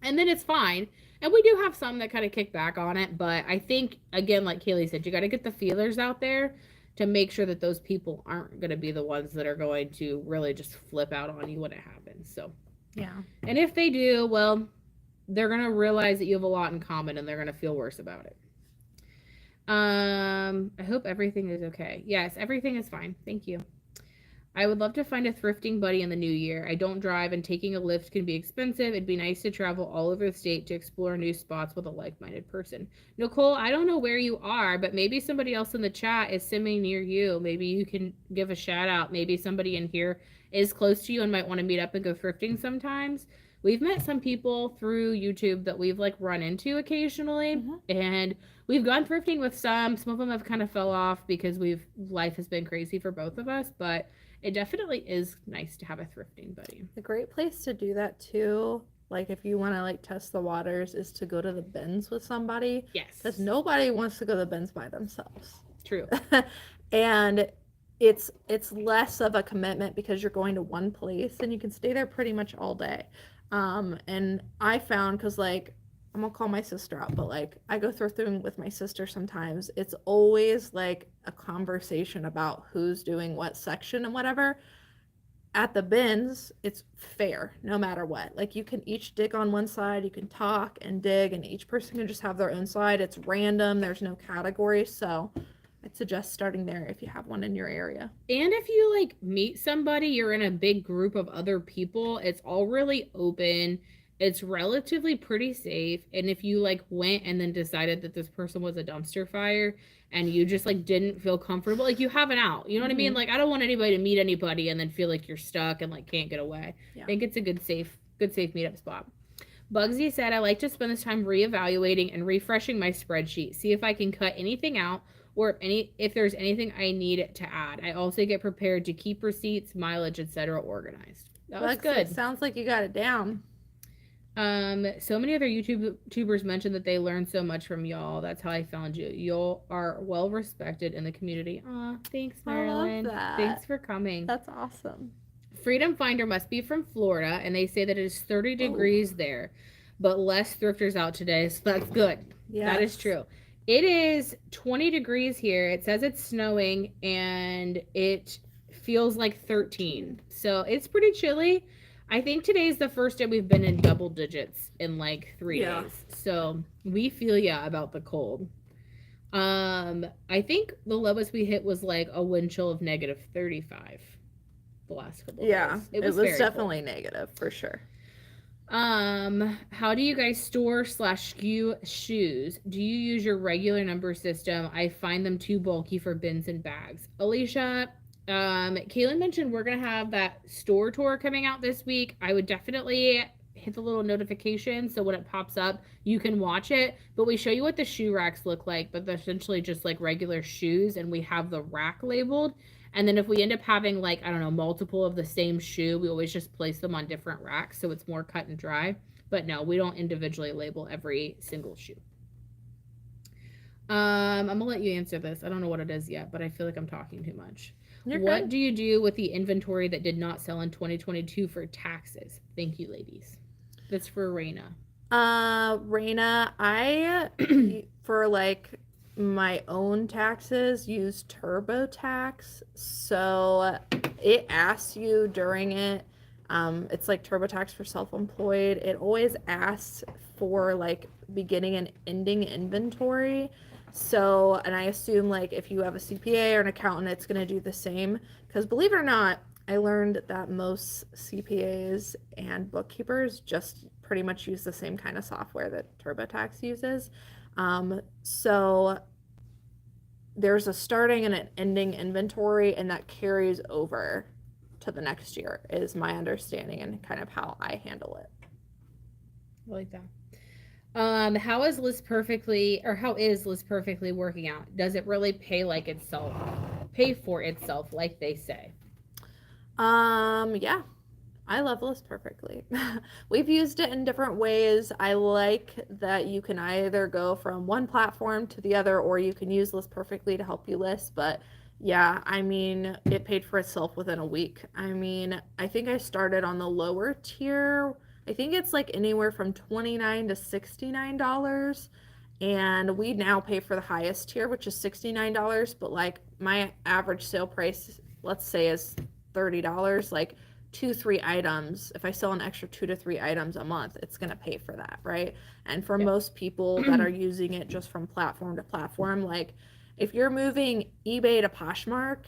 And then it's fine. And we do have some that kind of kick back on it, but I think again, like Kaylee said, you got to get the feelers out there to make sure that those people aren't going to be the ones that are going to really just flip out on you when it happens. So yeah. And if they do, well, they're going to realize that you have a lot in common and they're going to feel worse about it. I hope everything is okay. Yes, everything is fine. Thank you. I would love to find a thrifting buddy in the new year. I don't drive and taking a Lyft can be expensive. It'd be nice to travel all over the state to explore new spots with a like-minded person. Nicole, I don't know where you are, but maybe somebody else in the chat is semi near you. Maybe you can give a shout out. Maybe somebody in here is close to you and might want to meet up and go thrifting sometimes. We've met some people through YouTube that we've like run into occasionally, and we've gone thrifting with some. Some of them have kind of fell off because life has been crazy for both of us, but it definitely is nice to have a thrifting buddy. A great place to do that too, like if you want to like test the waters, is to go to the bins with somebody. Yes. Because nobody wants to go to the bins by themselves. True. And it's less of a commitment because you're going to one place and you can stay there pretty much all day. And I found, because like I'm gonna call my sister out, but like I go thrifting with my sister sometimes, it's always like a conversation about who's doing what section and whatever. At the bins, it's fair no matter what. Like you can each dig on one side, you can talk and dig, and each person can just have their own side. It's random, there's no category. So I'd suggest starting there if you have one in your area. And if you like meet somebody, you're in a big group of other people, it's all really open. It's relatively pretty safe. And if you like went and then decided that this person was a dumpster fire and you just like didn't feel comfortable, like you have an out. You know what I mean? Like I don't want anybody to meet anybody and then feel like you're stuck and like can't get away. Yeah. I think it's a good safe meetup spot. Bugsy said, I like to spend this time reevaluating and refreshing my spreadsheet, see if I can cut anything out or if there's anything I need to add. I also get prepared to keep receipts, mileage, etc. organized. That was good. It sounds like you got it down. So many other YouTubers mentioned that they learned so much from y'all. That's how I found you. Y'all are well respected in the community. Aw, thanks, Marilyn. I love that. Thanks for coming. That's awesome. Freedom Finder must be from Florida, and they say that it is 30 degrees there, but less thrifters out today, so that's good. Yes. That is true. It is 20 degrees here. It says it's snowing, and it feels like 13. So it's pretty chilly. I think today's the first day we've been in double digits in like 3 days. So we feel about the cold. I think the lowest we hit was like a wind chill of negative 35 the last couple of days. It was definitely negative for sure. How do you guys store / skew shoes? Do you use your regular number system? I find them too bulky for bins and bags. Alicia, Kaylin mentioned we're gonna have that store tour coming out this week. I would definitely hit the little notification so when it pops up you can watch it, but we show you what the shoe racks look like, but they're essentially just like regular shoes, and we have the rack labeled. And then if we end up having like, I don't know, multiple of the same shoe, we always just place them on different racks so it's more cut and dry. But no, we don't individually label every single shoe. I'm gonna let you answer this. I don't know what it is yet, but I feel like I'm talking too much. What do you do with the inventory that did not sell in 2022 for taxes? Thank you, ladies. That's for Raina. Raina, I for like my own taxes use TurboTax. So it asks you during it, it's like TurboTax for self-employed. It always asks for like beginning and ending inventory. So, and I assume like if you have a CPA or an accountant, it's going to do the same. Because believe it or not, I learned that most CPAs and bookkeepers just pretty much use the same kind of software that TurboTax uses. So there's a starting and an ending inventory, and that carries over to the next year, is my understanding and kind of how I handle it. I like that. How is List Perfectly, or how is List Perfectly working out? Does it really pay for itself, like they say? Yeah, I love List Perfectly. We've used it in different ways. I like that you can either go from one platform to the other, or you can use List Perfectly to help you list. But yeah, I mean, it paid for itself within a week. I mean, I think I started on the lower tier. I think it's like anywhere from $29 to $69. And we now pay for the highest tier, which is $69. But like my average sale price, let's say, is $30. Like 2-3 items, if I sell an extra 2 to 3 items a month, it's going to pay for that, right? And for Yep. most people that are using it just from platform to platform, like if you're moving eBay to Poshmark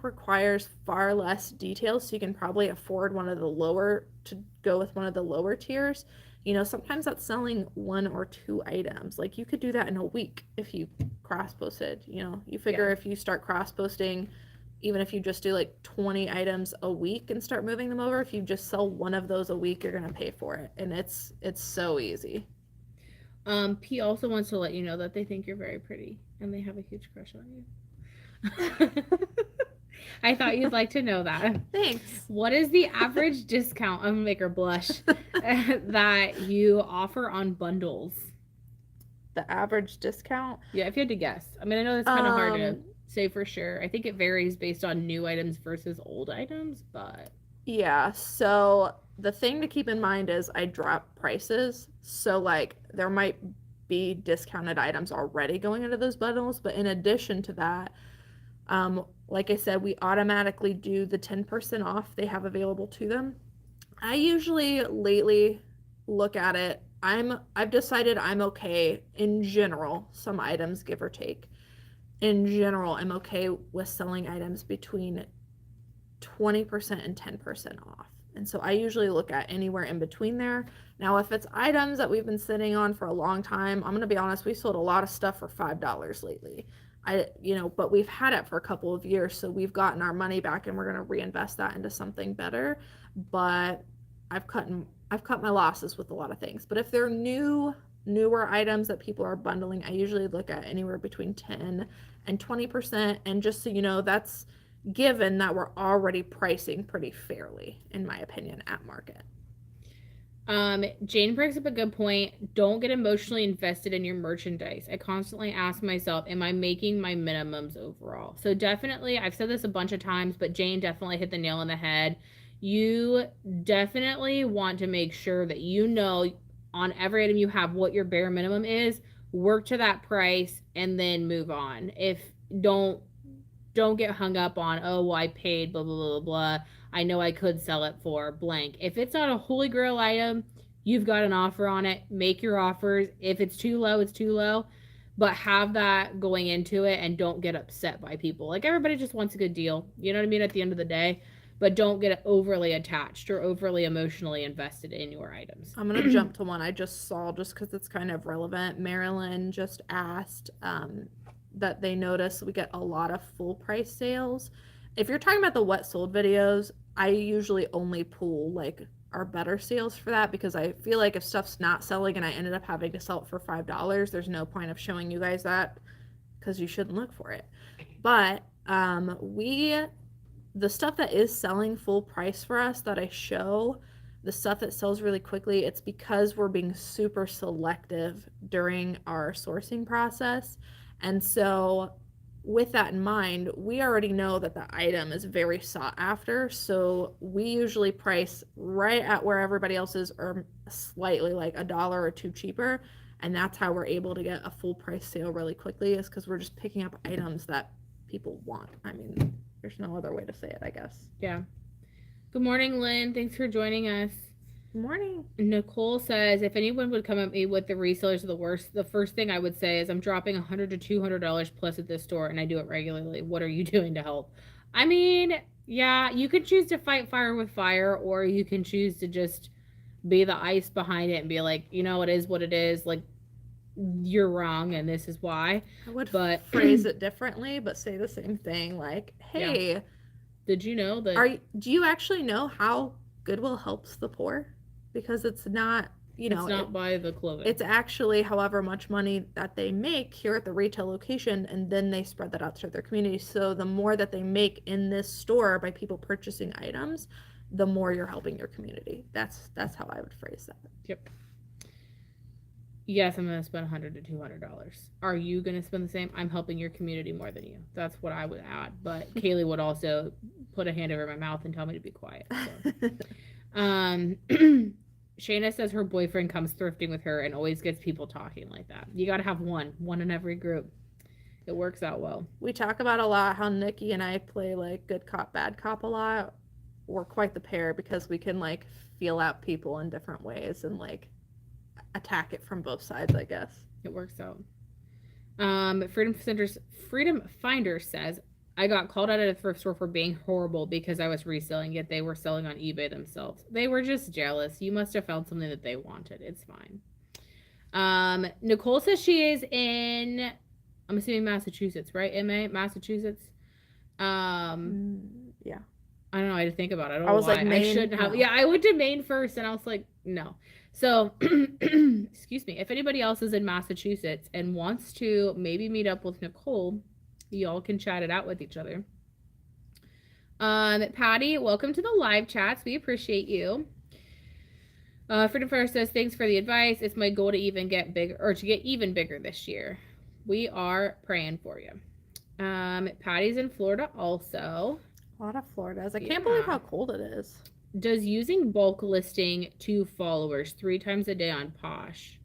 requires far less details, so you can probably afford one of the lower to go with one of the lower tiers. You know, sometimes that's selling 1 or 2 items. Like you could do that in a week if you cross posted. You know, you figure Yeah. if you start cross posting, even if you just do like 20 items a week and start moving them over, if you just sell one of those a week, you're going to pay for it. And it's so easy. P also wants to let you know that they think you're very pretty and they have a huge crush on you. I thought you'd like to know that. Thanks. What is the average discount? I'm gonna make her blush. That you offer on bundles? The average discount. Yeah, if you had to guess. I mean, I know that's kind of hard to Um, say for sure. I think it varies based on new items versus old items, but yeah, so the thing to keep in mind is I drop prices. So like there might be discounted items already going into those bundles, but in addition to that, like I said, we automatically do the 10% off they have available to them. I usually lately look at it. I've decided I'm okay in general, some items give or take. In general, I'm okay with selling items between 20% and 10% off. And so I usually look at anywhere in between there. Now, if it's items that we've been sitting on for a long time, I'm going to be honest, we sold a lot of stuff for $5 lately. But we've had it for a couple of years, so we've gotten our money back and we're going to reinvest that into something better. But I've cut I've cut my losses with a lot of things. But if they're newer items that people are bundling, I usually look at anywhere between 10 and 20%. And just so you know, that's given that we're already pricing pretty fairly, in my opinion, at market. Jane brings up a good point. Don't get emotionally invested in your merchandise. I constantly ask myself, am I making my minimums overall? So definitely, I've said this a bunch of times, but Jane definitely hit the nail on the head. You definitely want to make sure that you know on every item you have what your bare minimum is, work to that price, and then move on. If don't don't get hung up on, oh, well, I paid blah blah blah blah. I know I could sell it for blank. If it's not a holy grail item, you've got an offer on it. Make your offers. If it's too low, it's too low. But have that going into it and don't get upset by people. Like everybody just wants a good deal. You know what I mean? At the end of the day. But don't get overly attached or overly emotionally invested in your items. I'm going to jump to one I just saw just because it's kind of relevant. Marilyn just asked that they notice we get a lot of full price sales. If you're talking about the what sold videos, I usually only pull like our better sales for that because I feel like if stuff's not selling and I ended up having to sell it for $5, there's no point of showing you guys that because you shouldn't look for it. But the stuff that is selling full price for us that I show, the stuff that sells really quickly, it's because we're being super selective during our sourcing process. And so with that in mind, we already know that the item is very sought after, so we usually price right at where everybody else is, or slightly like $1 or $2 cheaper, and that's how we're able to get a full price sale really quickly, is because we're just picking up items that people want. I mean, there's no other way to say it, I guess. Yeah. Good morning, Lynn. Thanks for joining us. Good morning. Nicole says, if anyone would come at me with the resellers are the worst, the first thing I would say is I'm dropping $100 to $200 plus at this store, and I do it regularly. What are you doing to help? I mean, yeah, you can choose to fight fire with fire, or you can choose to just be the ice behind it and be like, you know, it is what it is. Like, you're wrong, and this is why. I would But phrase it differently, but say the same thing. Like, hey, did you know that? Do you actually know how Goodwill helps the poor? Because it's not, It's not by the clothing. it's actually however much money that they make here at the retail location, and then they spread that out to their community. So the more that they make in this store by people purchasing items, the more you're helping your community. That's how I would phrase that. Yep. Yes, I'm going to spend $100 to $200. Are you going to spend the same? I'm helping your community more than you. That's what I would add. But Kaylee would also put a hand over my mouth and tell me to be quiet. So. Shayna says her boyfriend comes thrifting with her and always gets people talking like that. You got to have one in every group. It works out well. We talk about a lot how Nikki and I play like good cop, bad cop a lot. We're quite the pair because we can like feel out people in different ways and like attack it from both sides, I guess. It works out. Freedom Finder says, I got called out at a thrift store for being horrible because I was reselling, yet they were selling on eBay themselves. They were just jealous. You must have found something that they wanted. It's fine. Nicole says she is in, I'm assuming Massachusetts, right? MA, Massachusetts. Yeah. I don't know. I had to think about it. I don't I was know why. like, Maine, I shouldn't have. no. Yeah, I went to Maine first, and I was like, no. So, excuse me. If anybody else is in Massachusetts and wants to maybe meet up with Nicole, y'all can chat it out with each other. Patty, welcome to the live chats. We appreciate you. Freedom Fire says, thanks for the advice. It's my goal to even get bigger, or to get even bigger this year. We are praying for you. Patty's in Florida also. A lot of Floridas. I can't believe how cold it is. Does using bulk listing to followers 3 times a day on Posh?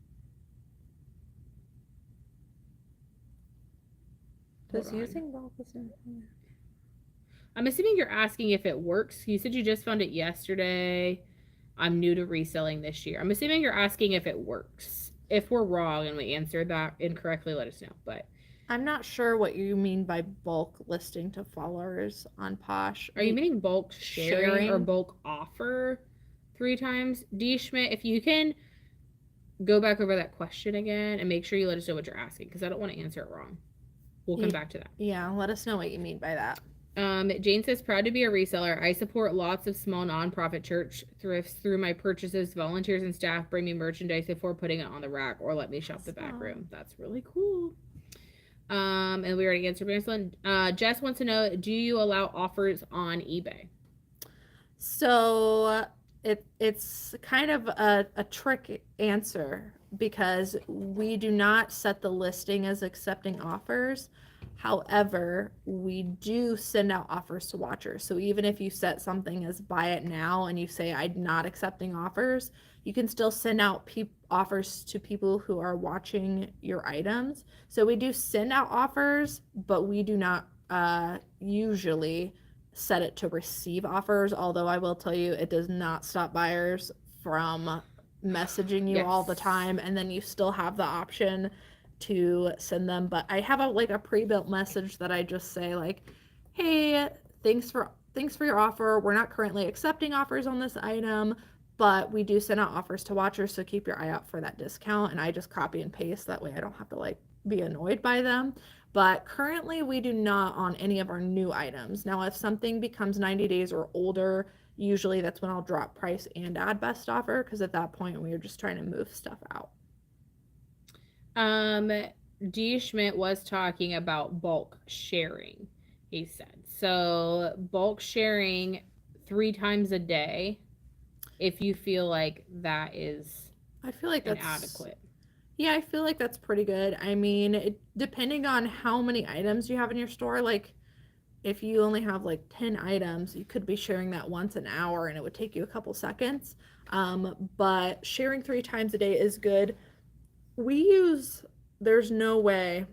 Does using bulk listing? I'm assuming you're asking if it works. You said you just found it yesterday. I'm new to reselling this year. I'm assuming you're asking if it works. If we're wrong and we answered that incorrectly, let us know. But I'm not sure what you mean by bulk listing to followers on Posh. Are you meaning bulk sharing or bulk offer 3 times? D. Schmidt, if you can go back over that question again and make sure you let us know what you're asking, because I don't want to answer it wrong. We'll come back to that. Yeah, let us know what you mean by that. Jane says, proud to be a reseller. I support lots of small nonprofit church thrifts through my purchases. Volunteers and staff bring me merchandise before putting it on the rack or let me shop the back room. That's really cool. And we already answered Marilyn. Jess wants to know, do you allow offers on eBay? So it's kind of a trick answer because we do not set the listing as accepting offers. However, we do send out offers to watchers. So even if you set something as buy it now and you say I'm not accepting offers, you can still send out offers to people who are watching your items. So we do send out offers, but we do not usually set it to receive offers, although I will tell you it does not stop buyers from messaging you all the time, and then you still have the option to send them. But I have a pre-built message that I just say like, hey, thanks for your offer. We're not currently accepting offers on this item, but we do send out offers to watchers, so keep your eye out for that discount. And I just copy and paste, that way I don't have to be annoyed by them. But currently we do not on any of our new items. Now, if something becomes 90 days or older, usually that's when I'll drop price and add best offer, because at that point we are just trying to move stuff out. D. Schmidt was talking about bulk sharing, he said. So bulk sharing 3 times a day, if you feel like that is I feel like that's inadequate. Yeah, I feel like that's pretty good. I mean, depending on how many items you have in your store, like if you only have like 10 items, you could be sharing that once an hour and it would take you a couple seconds. But sharing 3 times a day is good. We use, there's no way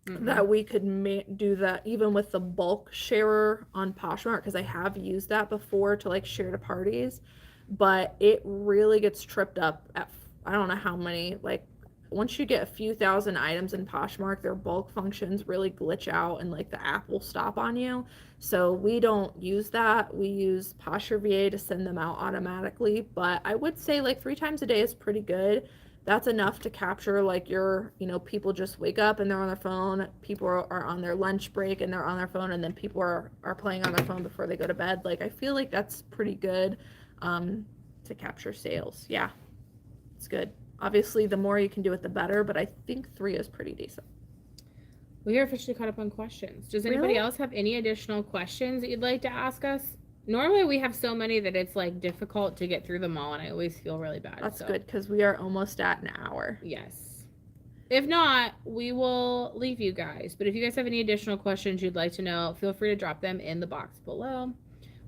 Mm-mm. that we could do that even with the bulk sharer on Poshmark because I have used that before to like share to parties, but it really gets tripped up at I don't know how many like once you get a few thousand items in Poshmark, their bulk functions really glitch out and like the app will stop on you. So we don't use that. We use Posher VA to send them out automatically, but I would say like 3 times a day is pretty good. That's enough to capture like your, people just wake up and they're on their phone, people are on their lunch break and they're on their phone, and then people are playing on their phone before they go to bed. Like I feel like that's pretty good to capture sales. Yeah, it's good. Obviously the more you can do it the better, but I think 3 is pretty decent. We are officially caught up on questions. Does anybody Really? else have any additional questions that you'd like to ask us? Normally we have so many that it's like difficult to get through them all, and I always feel really bad. That's So good because we are almost at an hour. yes. If not, we will leave you guys. But if you guys have any additional questions you'd like to know, feel free to drop them in the box below.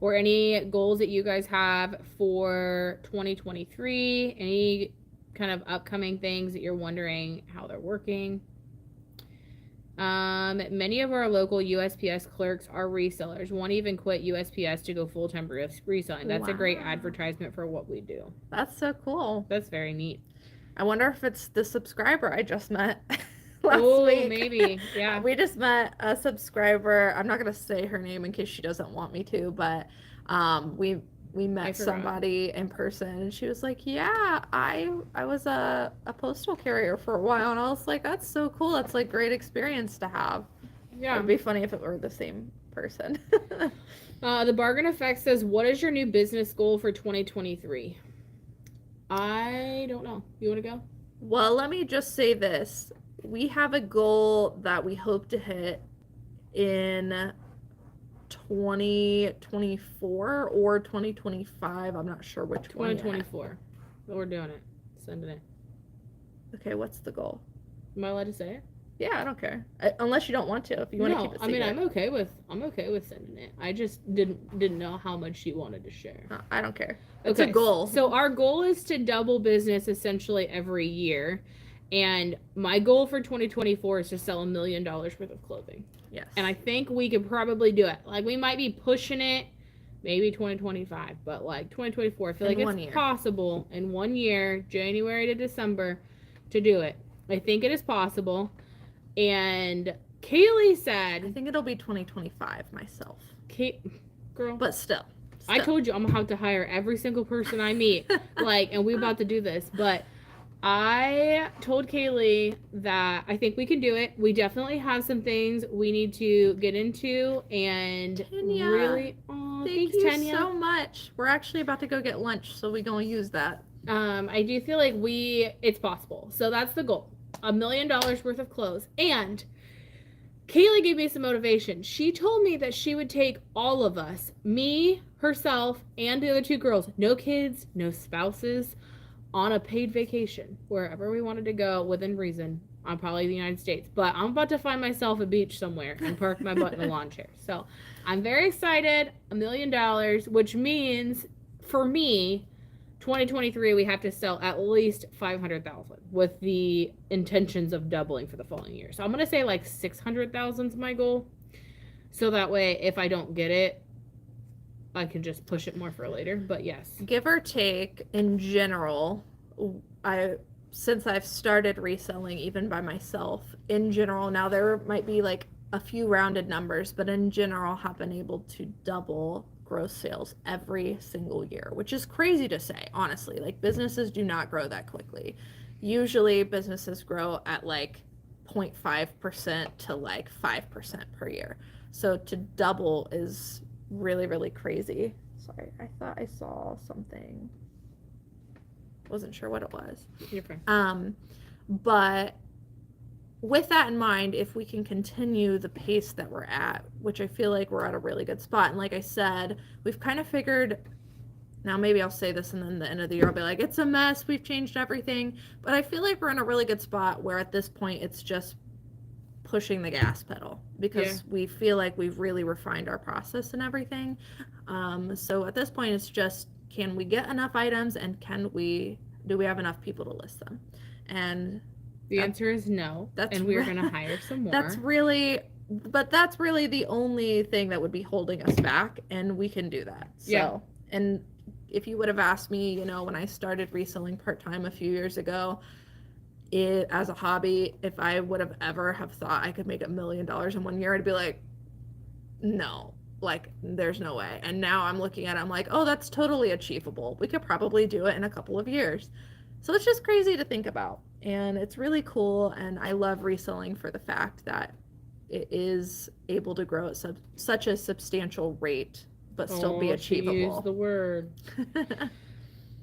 Or any goals that you guys have for 2023, any kind of upcoming things that you're wondering how they're working. Many of our local USPS clerks are resellers. One even quit USPS to go full-time reselling. That's a great advertisement for what we do. That's so cool. That's very neat. I wonder if it's the subscriber I just met last week. Maybe. Yeah. We just met a subscriber. I'm not gonna say her name in case she doesn't want me to, but we met somebody in person, and she was like, "Yeah, I was a postal carrier for a while," and I was like, "That's so cool. That's like great experience to have." Yeah, it'd be funny if it were the same person. The Bargain Effect says, "What is your new business goal for 2023?" I don't know. You want to go? Well, let me just say this. We have a goal that we hope to hit in 2024 or 2025. I'm not sure which 2024. We're doing it. Sending it. Okay, what's the goal? Am I allowed to say it? Yeah, I don't care. Unless you don't want to. If you want to keep it secret. I mean, I'm okay with sending it. I just didn't know how much she wanted to share. I don't care. It's a goal. So our goal is to double business essentially every year. And my goal for 2024 is to sell $1 million worth of clothing. Yes. And I think we could probably do it. Like we might be pushing it maybe 2025, but like 2024, I feel like it's possible in 1 year, January to December, to do it. I think it is possible. And Kaylee said, I think it'll be 2025 myself. Girl. But still. I told you I'm gonna have to hire every single person I meet. And we're about to do this. But I told Kaylee that I think we can do it. We definitely have some things we need to get into, and Tanya, really, thank you Tanya so much. We're actually about to go get lunch, so we're gonna use that. I do feel like it's possible. So that's the goal. $1 million worth of clothes. And Kaylee gave me some motivation. She told me that she would take all of us, me, herself, and the other 2 girls, no kids, no spouses, on a paid vacation wherever we wanted to go within reason. I'm probably the United States, but I'm about to find myself a beach somewhere and park my butt in a lawn chair. So I'm very excited. $1 million, which means for me, 2023 we have to sell at least 500,000 with the intentions of doubling for the following year. So I'm gonna say like 600,000 is my goal. So that way, if I don't get it, I can just push it more for later. But yes, give or take, in general, since I've started reselling even by myself, in general, now there might be like a few rounded numbers, but in general have been able to double gross sales every single year, which is crazy to say, honestly. Like businesses do not grow that quickly. Usually businesses grow at like 0.5% to like 5% per year. So to double is really, really crazy. Sorry, I thought I saw something. Wasn't sure what it was. You're fine. But with that in mind, if we can continue the pace that we're at, which I feel like we're at a really good spot, and like I said, we've kind of figured Now, maybe I'll say this and then the end of the year I'll be like, it's a mess, we've changed everything. But I feel like we're in a really good spot where at this point it's just pushing the gas pedal because we feel like we've really refined our process and everything. So at this point it's just, can we get enough items and do we have enough people to list them? And the answer is no. And we're going to hire some more. That's really the only thing that would be holding us back, and we can do that. So, and if you would have asked me, when I started reselling part-time a few years ago, as a hobby, if I would have ever have thought I could make $1 million in 1 year, I'd be like, no, like there's no way. And now I'm looking at it, I'm like, oh, that's totally achievable. We could probably do it in a couple of years. So it's just crazy to think about. And it's really cool. And I love reselling for the fact that it is able to grow at such a substantial rate, but still be achievable. Use the word.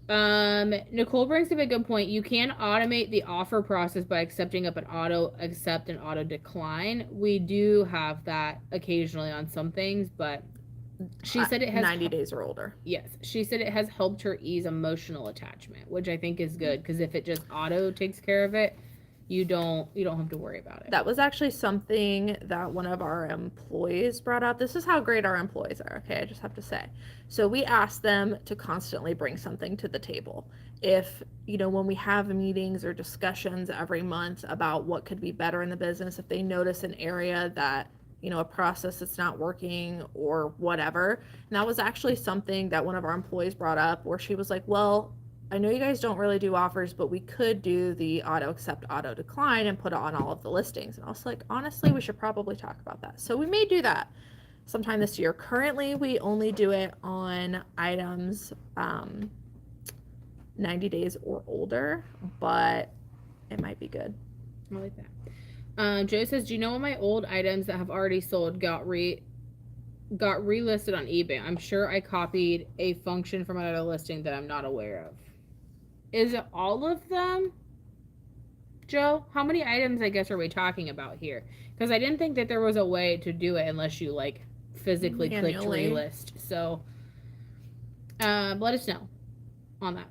Nicole brings up a good point. You can automate the offer process by accepting up an auto accept and auto decline. We do have that occasionally on some things, but she said it has 90 days or older. Yes. She said it has helped her ease emotional attachment, which I think is good because if it just auto takes care of it, you don't have to worry about it. That was actually something that one of our employees brought up. This is how great our employees are, okay? I just have to say. So we asked them to constantly bring something to the table. If, when we have meetings or discussions every month about what could be better in the business, if they notice an area that, a process that's not working or whatever. And that was actually something that one of our employees brought up where she was like, well, I know you guys don't really do offers, but we could do the auto accept, auto decline and put it on all of the listings. And I was like, honestly, we should probably talk about that. So we may do that sometime this year. Currently, we only do it on items 90 days or older, but it might be good. I like that. Joe says, do you know what my old items that have already sold got relisted on eBay? I'm sure I copied a function from another listing that I'm not aware of. Is it all of them? Joe, how many items, I guess, are we talking about here? Because I didn't think that there was a way to do it unless you, physically clicked relist. So, let us know on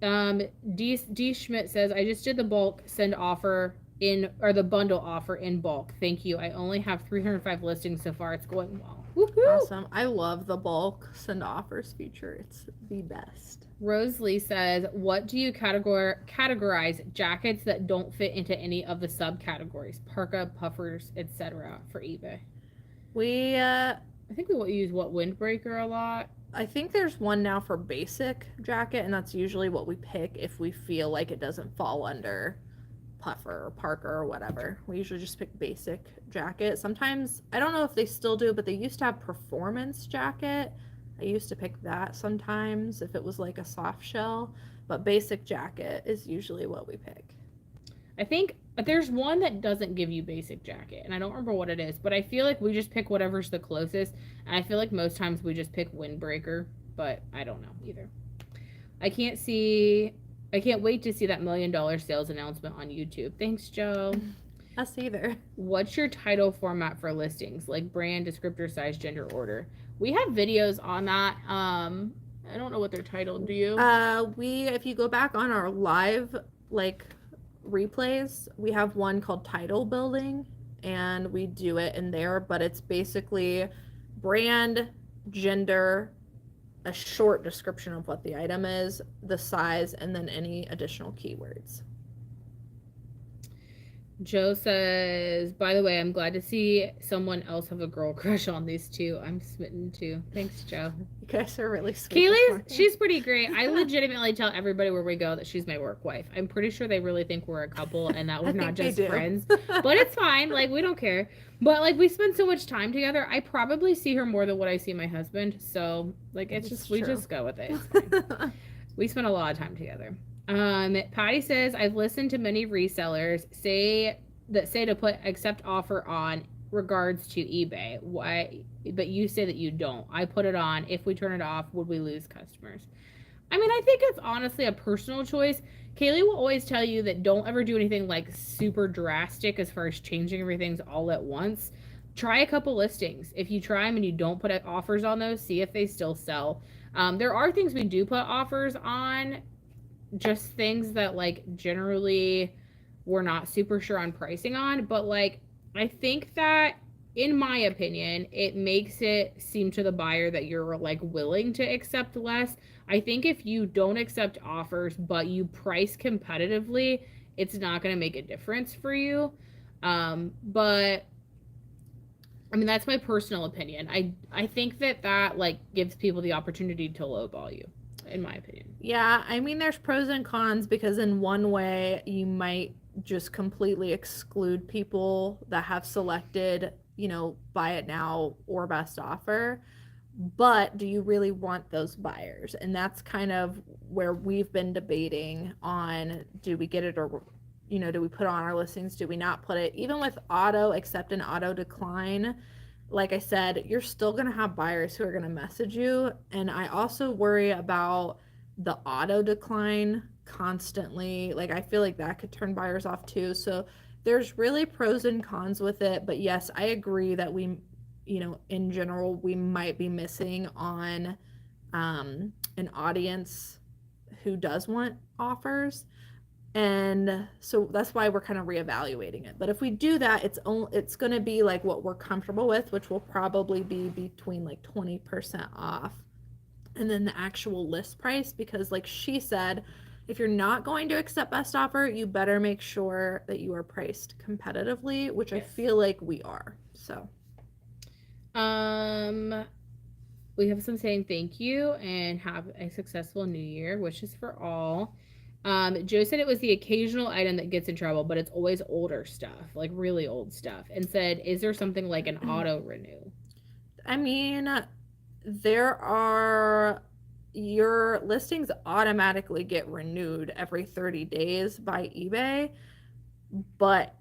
that. D. Schmidt says, I just did the bulk send offer the bundle offer in bulk. Thank you. I only have 305 listings so far. It's going well. Woohoo! Awesome. I love the bulk send offers feature. It's the best. Rose Lee says, what do you categorize jackets that don't fit into any of the subcategories? Parka, puffers, etc. for eBay. I think we use windbreaker a lot. I think there's one now for basic jacket, and that's usually what we pick if we feel like it doesn't fall under puffer or parka or whatever. We usually just pick basic jacket. Sometimes, I don't know if they still do, but they used to have performance jacket. I used to pick that sometimes if it was like a soft shell, but basic jacket is usually what we pick. I think there's one that doesn't give you basic jacket, and I don't remember what it is, but I feel like we just pick whatever's the closest, and I feel like most times we just pick windbreaker, but I don't know either. I can't wait to see that $1 million sales announcement on YouTube. Thanks, Joe. Us either. What's your title format for listings? Like brand, descriptor, size, gender, order. We have videos on that. I don't know what they're titled. Do you? If you go back on our live, replays, we have one called title building, and we do it in there, but it's basically brand, gender, a short description of what the item is, the size, and then any additional keywords. Joe says, by the way, I'm glad to see someone else have a girl crush on these two. I'm smitten too. Thanks, Joe. You guys are really sweet. She's pretty great. I legitimately tell everybody where we go that she's my work wife. I'm pretty sure they really think we're a couple and that we're not just friends. But it's fine. We don't care. But we spend so much time together. I probably see her more than what I see my husband. So it's just true. We just go with it. It's fine. We spend a lot of time together. Patty says, I've listened to many resellers say to put accept offer on regards to eBay. Why? But you say that you don't. I put it on. If we turn it off, would we lose customers? I mean, I think it's honestly a personal choice. Kaylee will always tell you that don't ever do anything super drastic as far as changing everything all at once. try a couple listings. If you try them and you don't put offers on those, see if they still sell. There are things we do put offers on, just things that like generally we're not super sure on pricing on, but like I think that in my opinion, it makes it seem to the buyer that you're like willing to accept less. I think if you don't accept offers but you price competitively, it's not going to make a difference for you. But I mean that's my personal opinion. I think that like gives people the opportunity to lowball you, in my opinion. Yeah, I mean, there's pros and cons because in one way, you might just completely exclude people that have selected, buy it now or best offer. But do you really want those buyers? And that's kind of where we've been debating on, do we get it, or do we put it on our listings? Do we not put it? Even with auto accept and auto decline, like I said, you're still going to have buyers who are going to message you. And I also worry about the auto decline constantly. Like, I feel like that could turn buyers off too. So there's really pros and cons with it. But yes, I agree that we, in general, we might be missing on an audience who does want offers. And so that's why we're kind of reevaluating it. But if we do that, it's going to be like what we're comfortable with, which will probably be between like 20% off and then the actual list price, because like she said, if you're not going to accept best offer, you better make sure that you are priced competitively, which yes. I feel like we are. So we have some saying thank you and have a successful new year. Wishes for all. Joe said it was the occasional item that gets in trouble, but it's always older stuff, like really old stuff. And said, is there something like an auto renew? I mean, your listings automatically get renewed every 30 days by eBay, but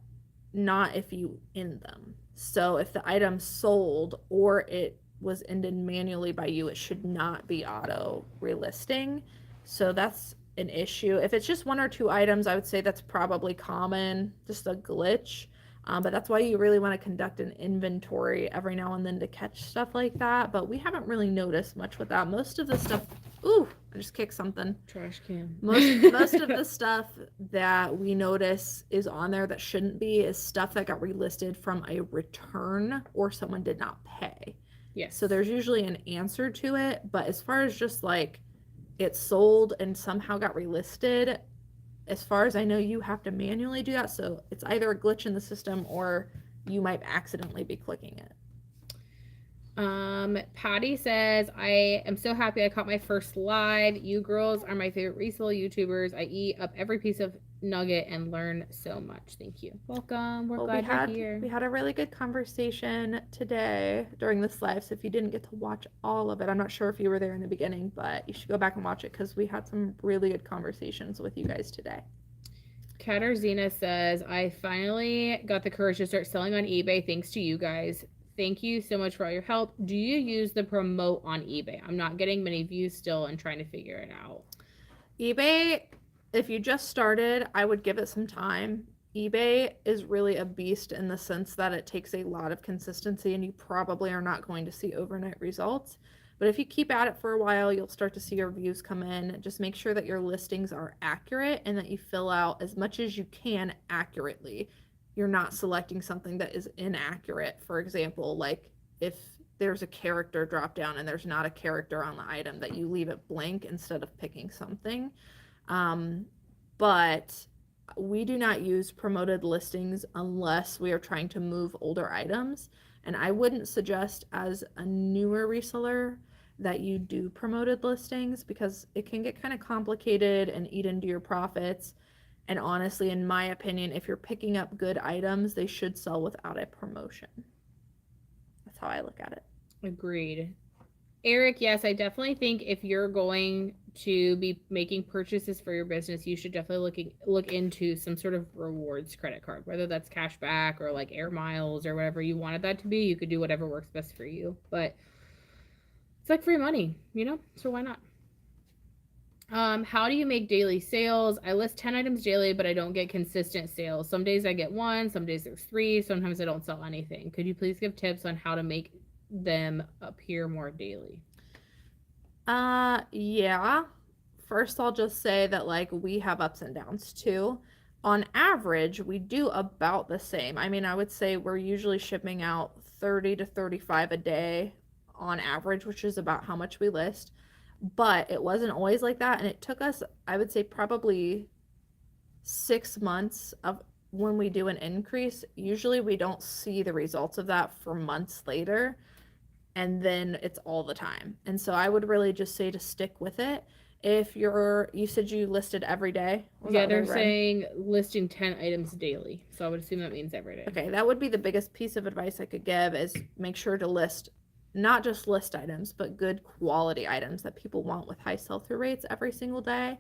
not if you end them. So if the item's sold or it was ended manually by you, it should not be auto relisting. So that's an issue. If it's just one or two items, I would say that's probably common, just a glitch. But that's why you really want to conduct an inventory every now and then to catch stuff like that. But we haven't really noticed much with that. Most of the stuff, ooh, I just kicked something. Trash can. Most of the stuff that we notice is on there that shouldn't be is stuff that got relisted from a return or someone did not pay. Yes. So there's usually an answer to it. But as far as just like it sold and somehow got relisted, as far as I know, you have to manually do that. So it's either a glitch in the system or you might accidentally be clicking it. Patty says, I am so happy I caught my first live. You girls are my favorite resale YouTubers. I eat up every piece of nugget and learn so much. Thank you. Welcome. We're glad you're here. We had a really good conversation today during this live. So if you didn't get to watch all of it, I'm not sure if you were there in the beginning, but you should go back and watch it because we had some really good conversations with you guys today. Katarzyna says, I finally got the courage to start selling on eBay thanks to you guys. Thank you so much for all your help. Do you use the promote on eBay? I'm not getting many views still and trying to figure it out. eBay, if you just started, I would give it some time. eBay is really a beast in the sense that it takes a lot of consistency and you probably are not going to see overnight results. But if you keep at it for a while, you'll start to see your views come in. Just make sure that your listings are accurate and that you fill out as much as you can accurately. You're not selecting something that is inaccurate. For example, like if there's a character drop down and there's not a character on the item, that you leave it blank instead of picking something. But we do not use promoted listings unless we are trying to move older items. And I wouldn't suggest as a newer reseller that you do promoted listings because it can get kind of complicated and eat into your profits. And honestly, in my opinion, if you're picking up good items, they should sell without a promotion. That's how I look at it. Agreed. Eric, yes, I definitely think if you're going to be making purchases for your business, you should definitely look into some sort of rewards credit card, whether that's cash back or like air miles or whatever you wanted that to be. You could do whatever works best for you, but it's like free money, so why not? How do you make daily sales? I list 10 items daily, but I don't get consistent sales. Some days I get one, some days there's three, sometimes I don't sell anything. Could you please give tips on how to make them appear more daily? Yeah. First, I'll just say that, like, we have ups and downs too. On average, we do about the same. I mean, I would say we're usually shipping out 30 to 35 a day on average, which is about how much we list. But it wasn't always like that. And it took us, I would say, probably 6 months of when we do an increase. Usually we don't see the results of that for months later, and then it's all the time. And so I would really just say to stick with it. If you said you listed every day. Was Yeah, that what I they're read? saying listing 10 items daily. So I would assume that means every day. Okay, that would be the biggest piece of advice I could give is make sure to list not just list items, but good quality items that people want with high sell-through rates every single day.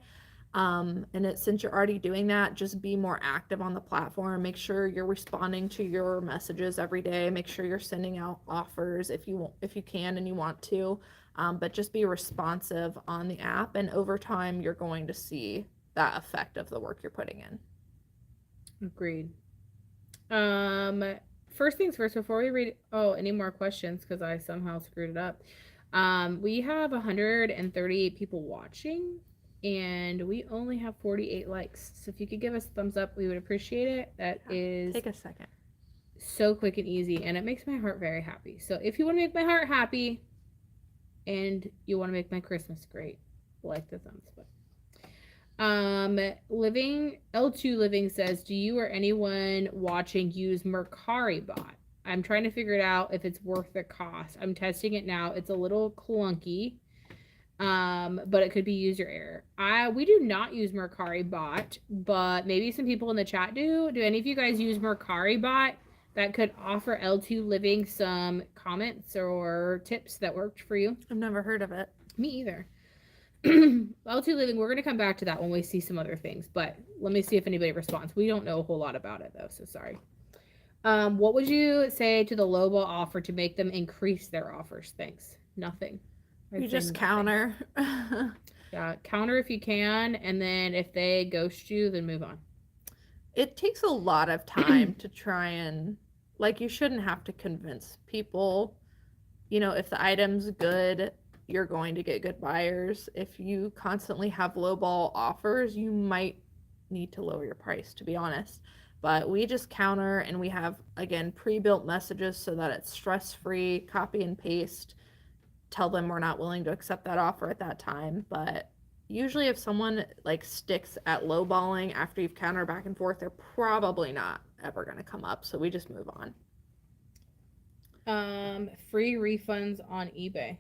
Since you're already doing that, just be more active on the platform. Make sure you're responding to your messages every day. Make sure you're sending out offers if you can and you want to. But just be responsive on the app, and over time, you're going to see that effect of the work you're putting in. Agreed. Um, First things first, before we read, any more questions, because I somehow screwed it up. We have 138 people watching, and we only have 48 likes. So if you could give us a thumbs up, we would appreciate it. That is Take a second. so quick and easy, and it makes my heart very happy. So if you want to make my heart happy, and you want to make my Christmas great, like the thumbs up. Living L2 Living says, do you or anyone watching use Mercari bot? I'm trying to figure it out if it's worth the cost. I'm testing it now. It's a little clunky. But it could be user error. We do not use Mercari bot, but maybe some people in the chat do. Do any of you guys use Mercari bot that could offer L2 Living some comments or tips that worked for you? I've never heard of it. Me either. L2 Living, we're going to come back to that when we see some other things, but let me see if anybody responds. We don't know a whole lot about it, though, so sorry. What would you say to the lowball offer to make them increase their offers? Thanks. Nothing. You just counter. Yeah, counter if you can, and then if they ghost you, then move on. It takes a lot of time to try and, like, you shouldn't have to convince people. If the item's good, you're going to get good buyers. If you constantly have lowball offers, you might need to lower your price, to be honest. But we just counter, and we have, again, pre-built messages so that it's stress-free, copy and paste, tell them we're not willing to accept that offer at that time. But usually if someone like sticks at lowballing after you've countered back and forth, they're probably not ever going to come up. So we just move on. Free refunds on eBay.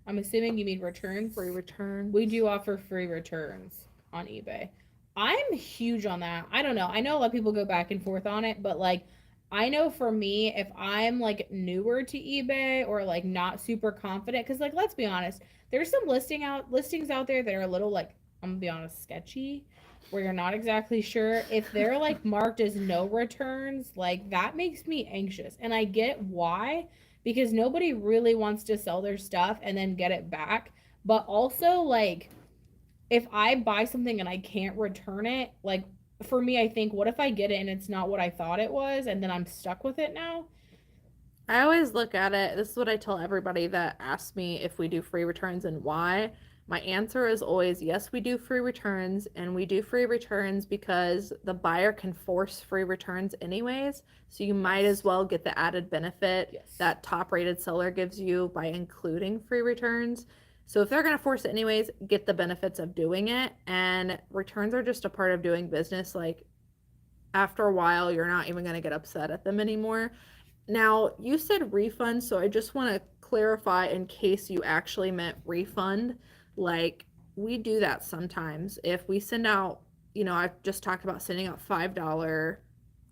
I'm assuming you mean returns. Free return. We do offer free returns on eBay. I'm huge on that. I don't know. I know a lot of people go back and forth on it, but like I know for me, if I'm like newer to eBay or like not super confident, because like let's be honest, there's some listings out there that are a little like, I'm gonna be honest, sketchy, where you're not exactly sure if they're like marked as no returns. Like that makes me anxious, and I get why, because nobody really wants to sell their stuff and then get it back. But also, like, if I buy something and I can't return it, like, for me, I think, what if I get it and it's not what I thought it was, and then I'm stuck with it now? I always look at it. This is what I tell everybody that asks me if we do free returns and why. My answer is always yes, we do free returns, and we do free returns because the buyer can force free returns anyways. So you might as well get the added benefit that top rated seller gives you by including free returns. So if they're going to force it anyways, get the benefits of doing it. And returns are just a part of doing business. Like after a while, you're not even going to get upset at them anymore. Now, you said refund, so I just want to clarify in case you actually meant refund. Like, we do that sometimes. If we send out, I've just talked about sending out $5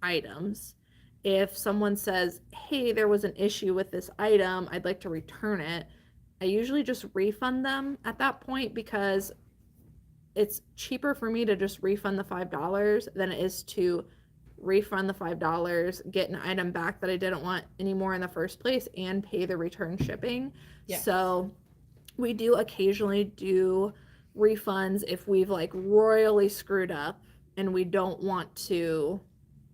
items. If someone says, hey, there was an issue with this item, I'd like to return it, I usually just refund them at that point because it's cheaper for me to just refund the $5 than it is to refund the $5, get an item back that I didn't want anymore in the first place, and pay the return shipping. Yes. So we do occasionally do refunds if we've like royally screwed up and we don't want to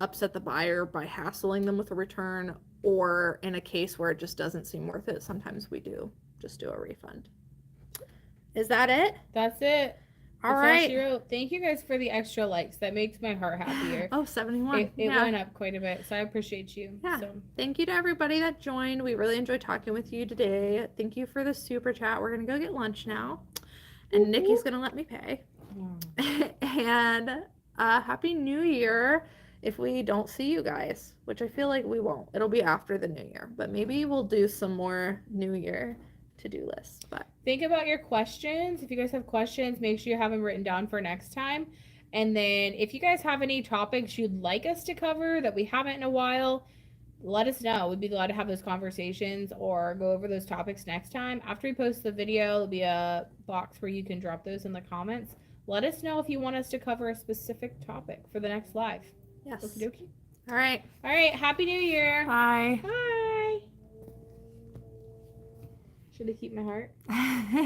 upset the buyer by hassling them with a return, or in a case where it just doesn't seem worth it, sometimes we do just do a refund. Is that it? That's it. All That's right. all she wrote. Thank you guys for the extra likes. That makes my heart happier. Oh, 71. It Yeah. went up quite a bit, so I appreciate you. Yeah. So. Thank you to everybody that joined. We really enjoyed talking with you today. Thank you for the super chat. We're going to go get lunch now. And Nikki's going to let me pay. Oh. And Happy New Year if we don't see you guys, which I feel like we won't. It'll be after the New Year. But maybe we'll do some more New Year to-do lists. But think about your questions. If you guys have questions, make sure you have them written down for next time. And then if you guys have any topics you'd like us to cover that we haven't in a while, let us know. We'd be glad to have those conversations or go over those topics next time. After we post the video, there'll be a box where you can drop those in the comments. Let us know if you want us to cover a specific topic for the next live. yes. Okie dokie. All right. All right. Happy New Year. Bye. Bye. Should I keep my heart?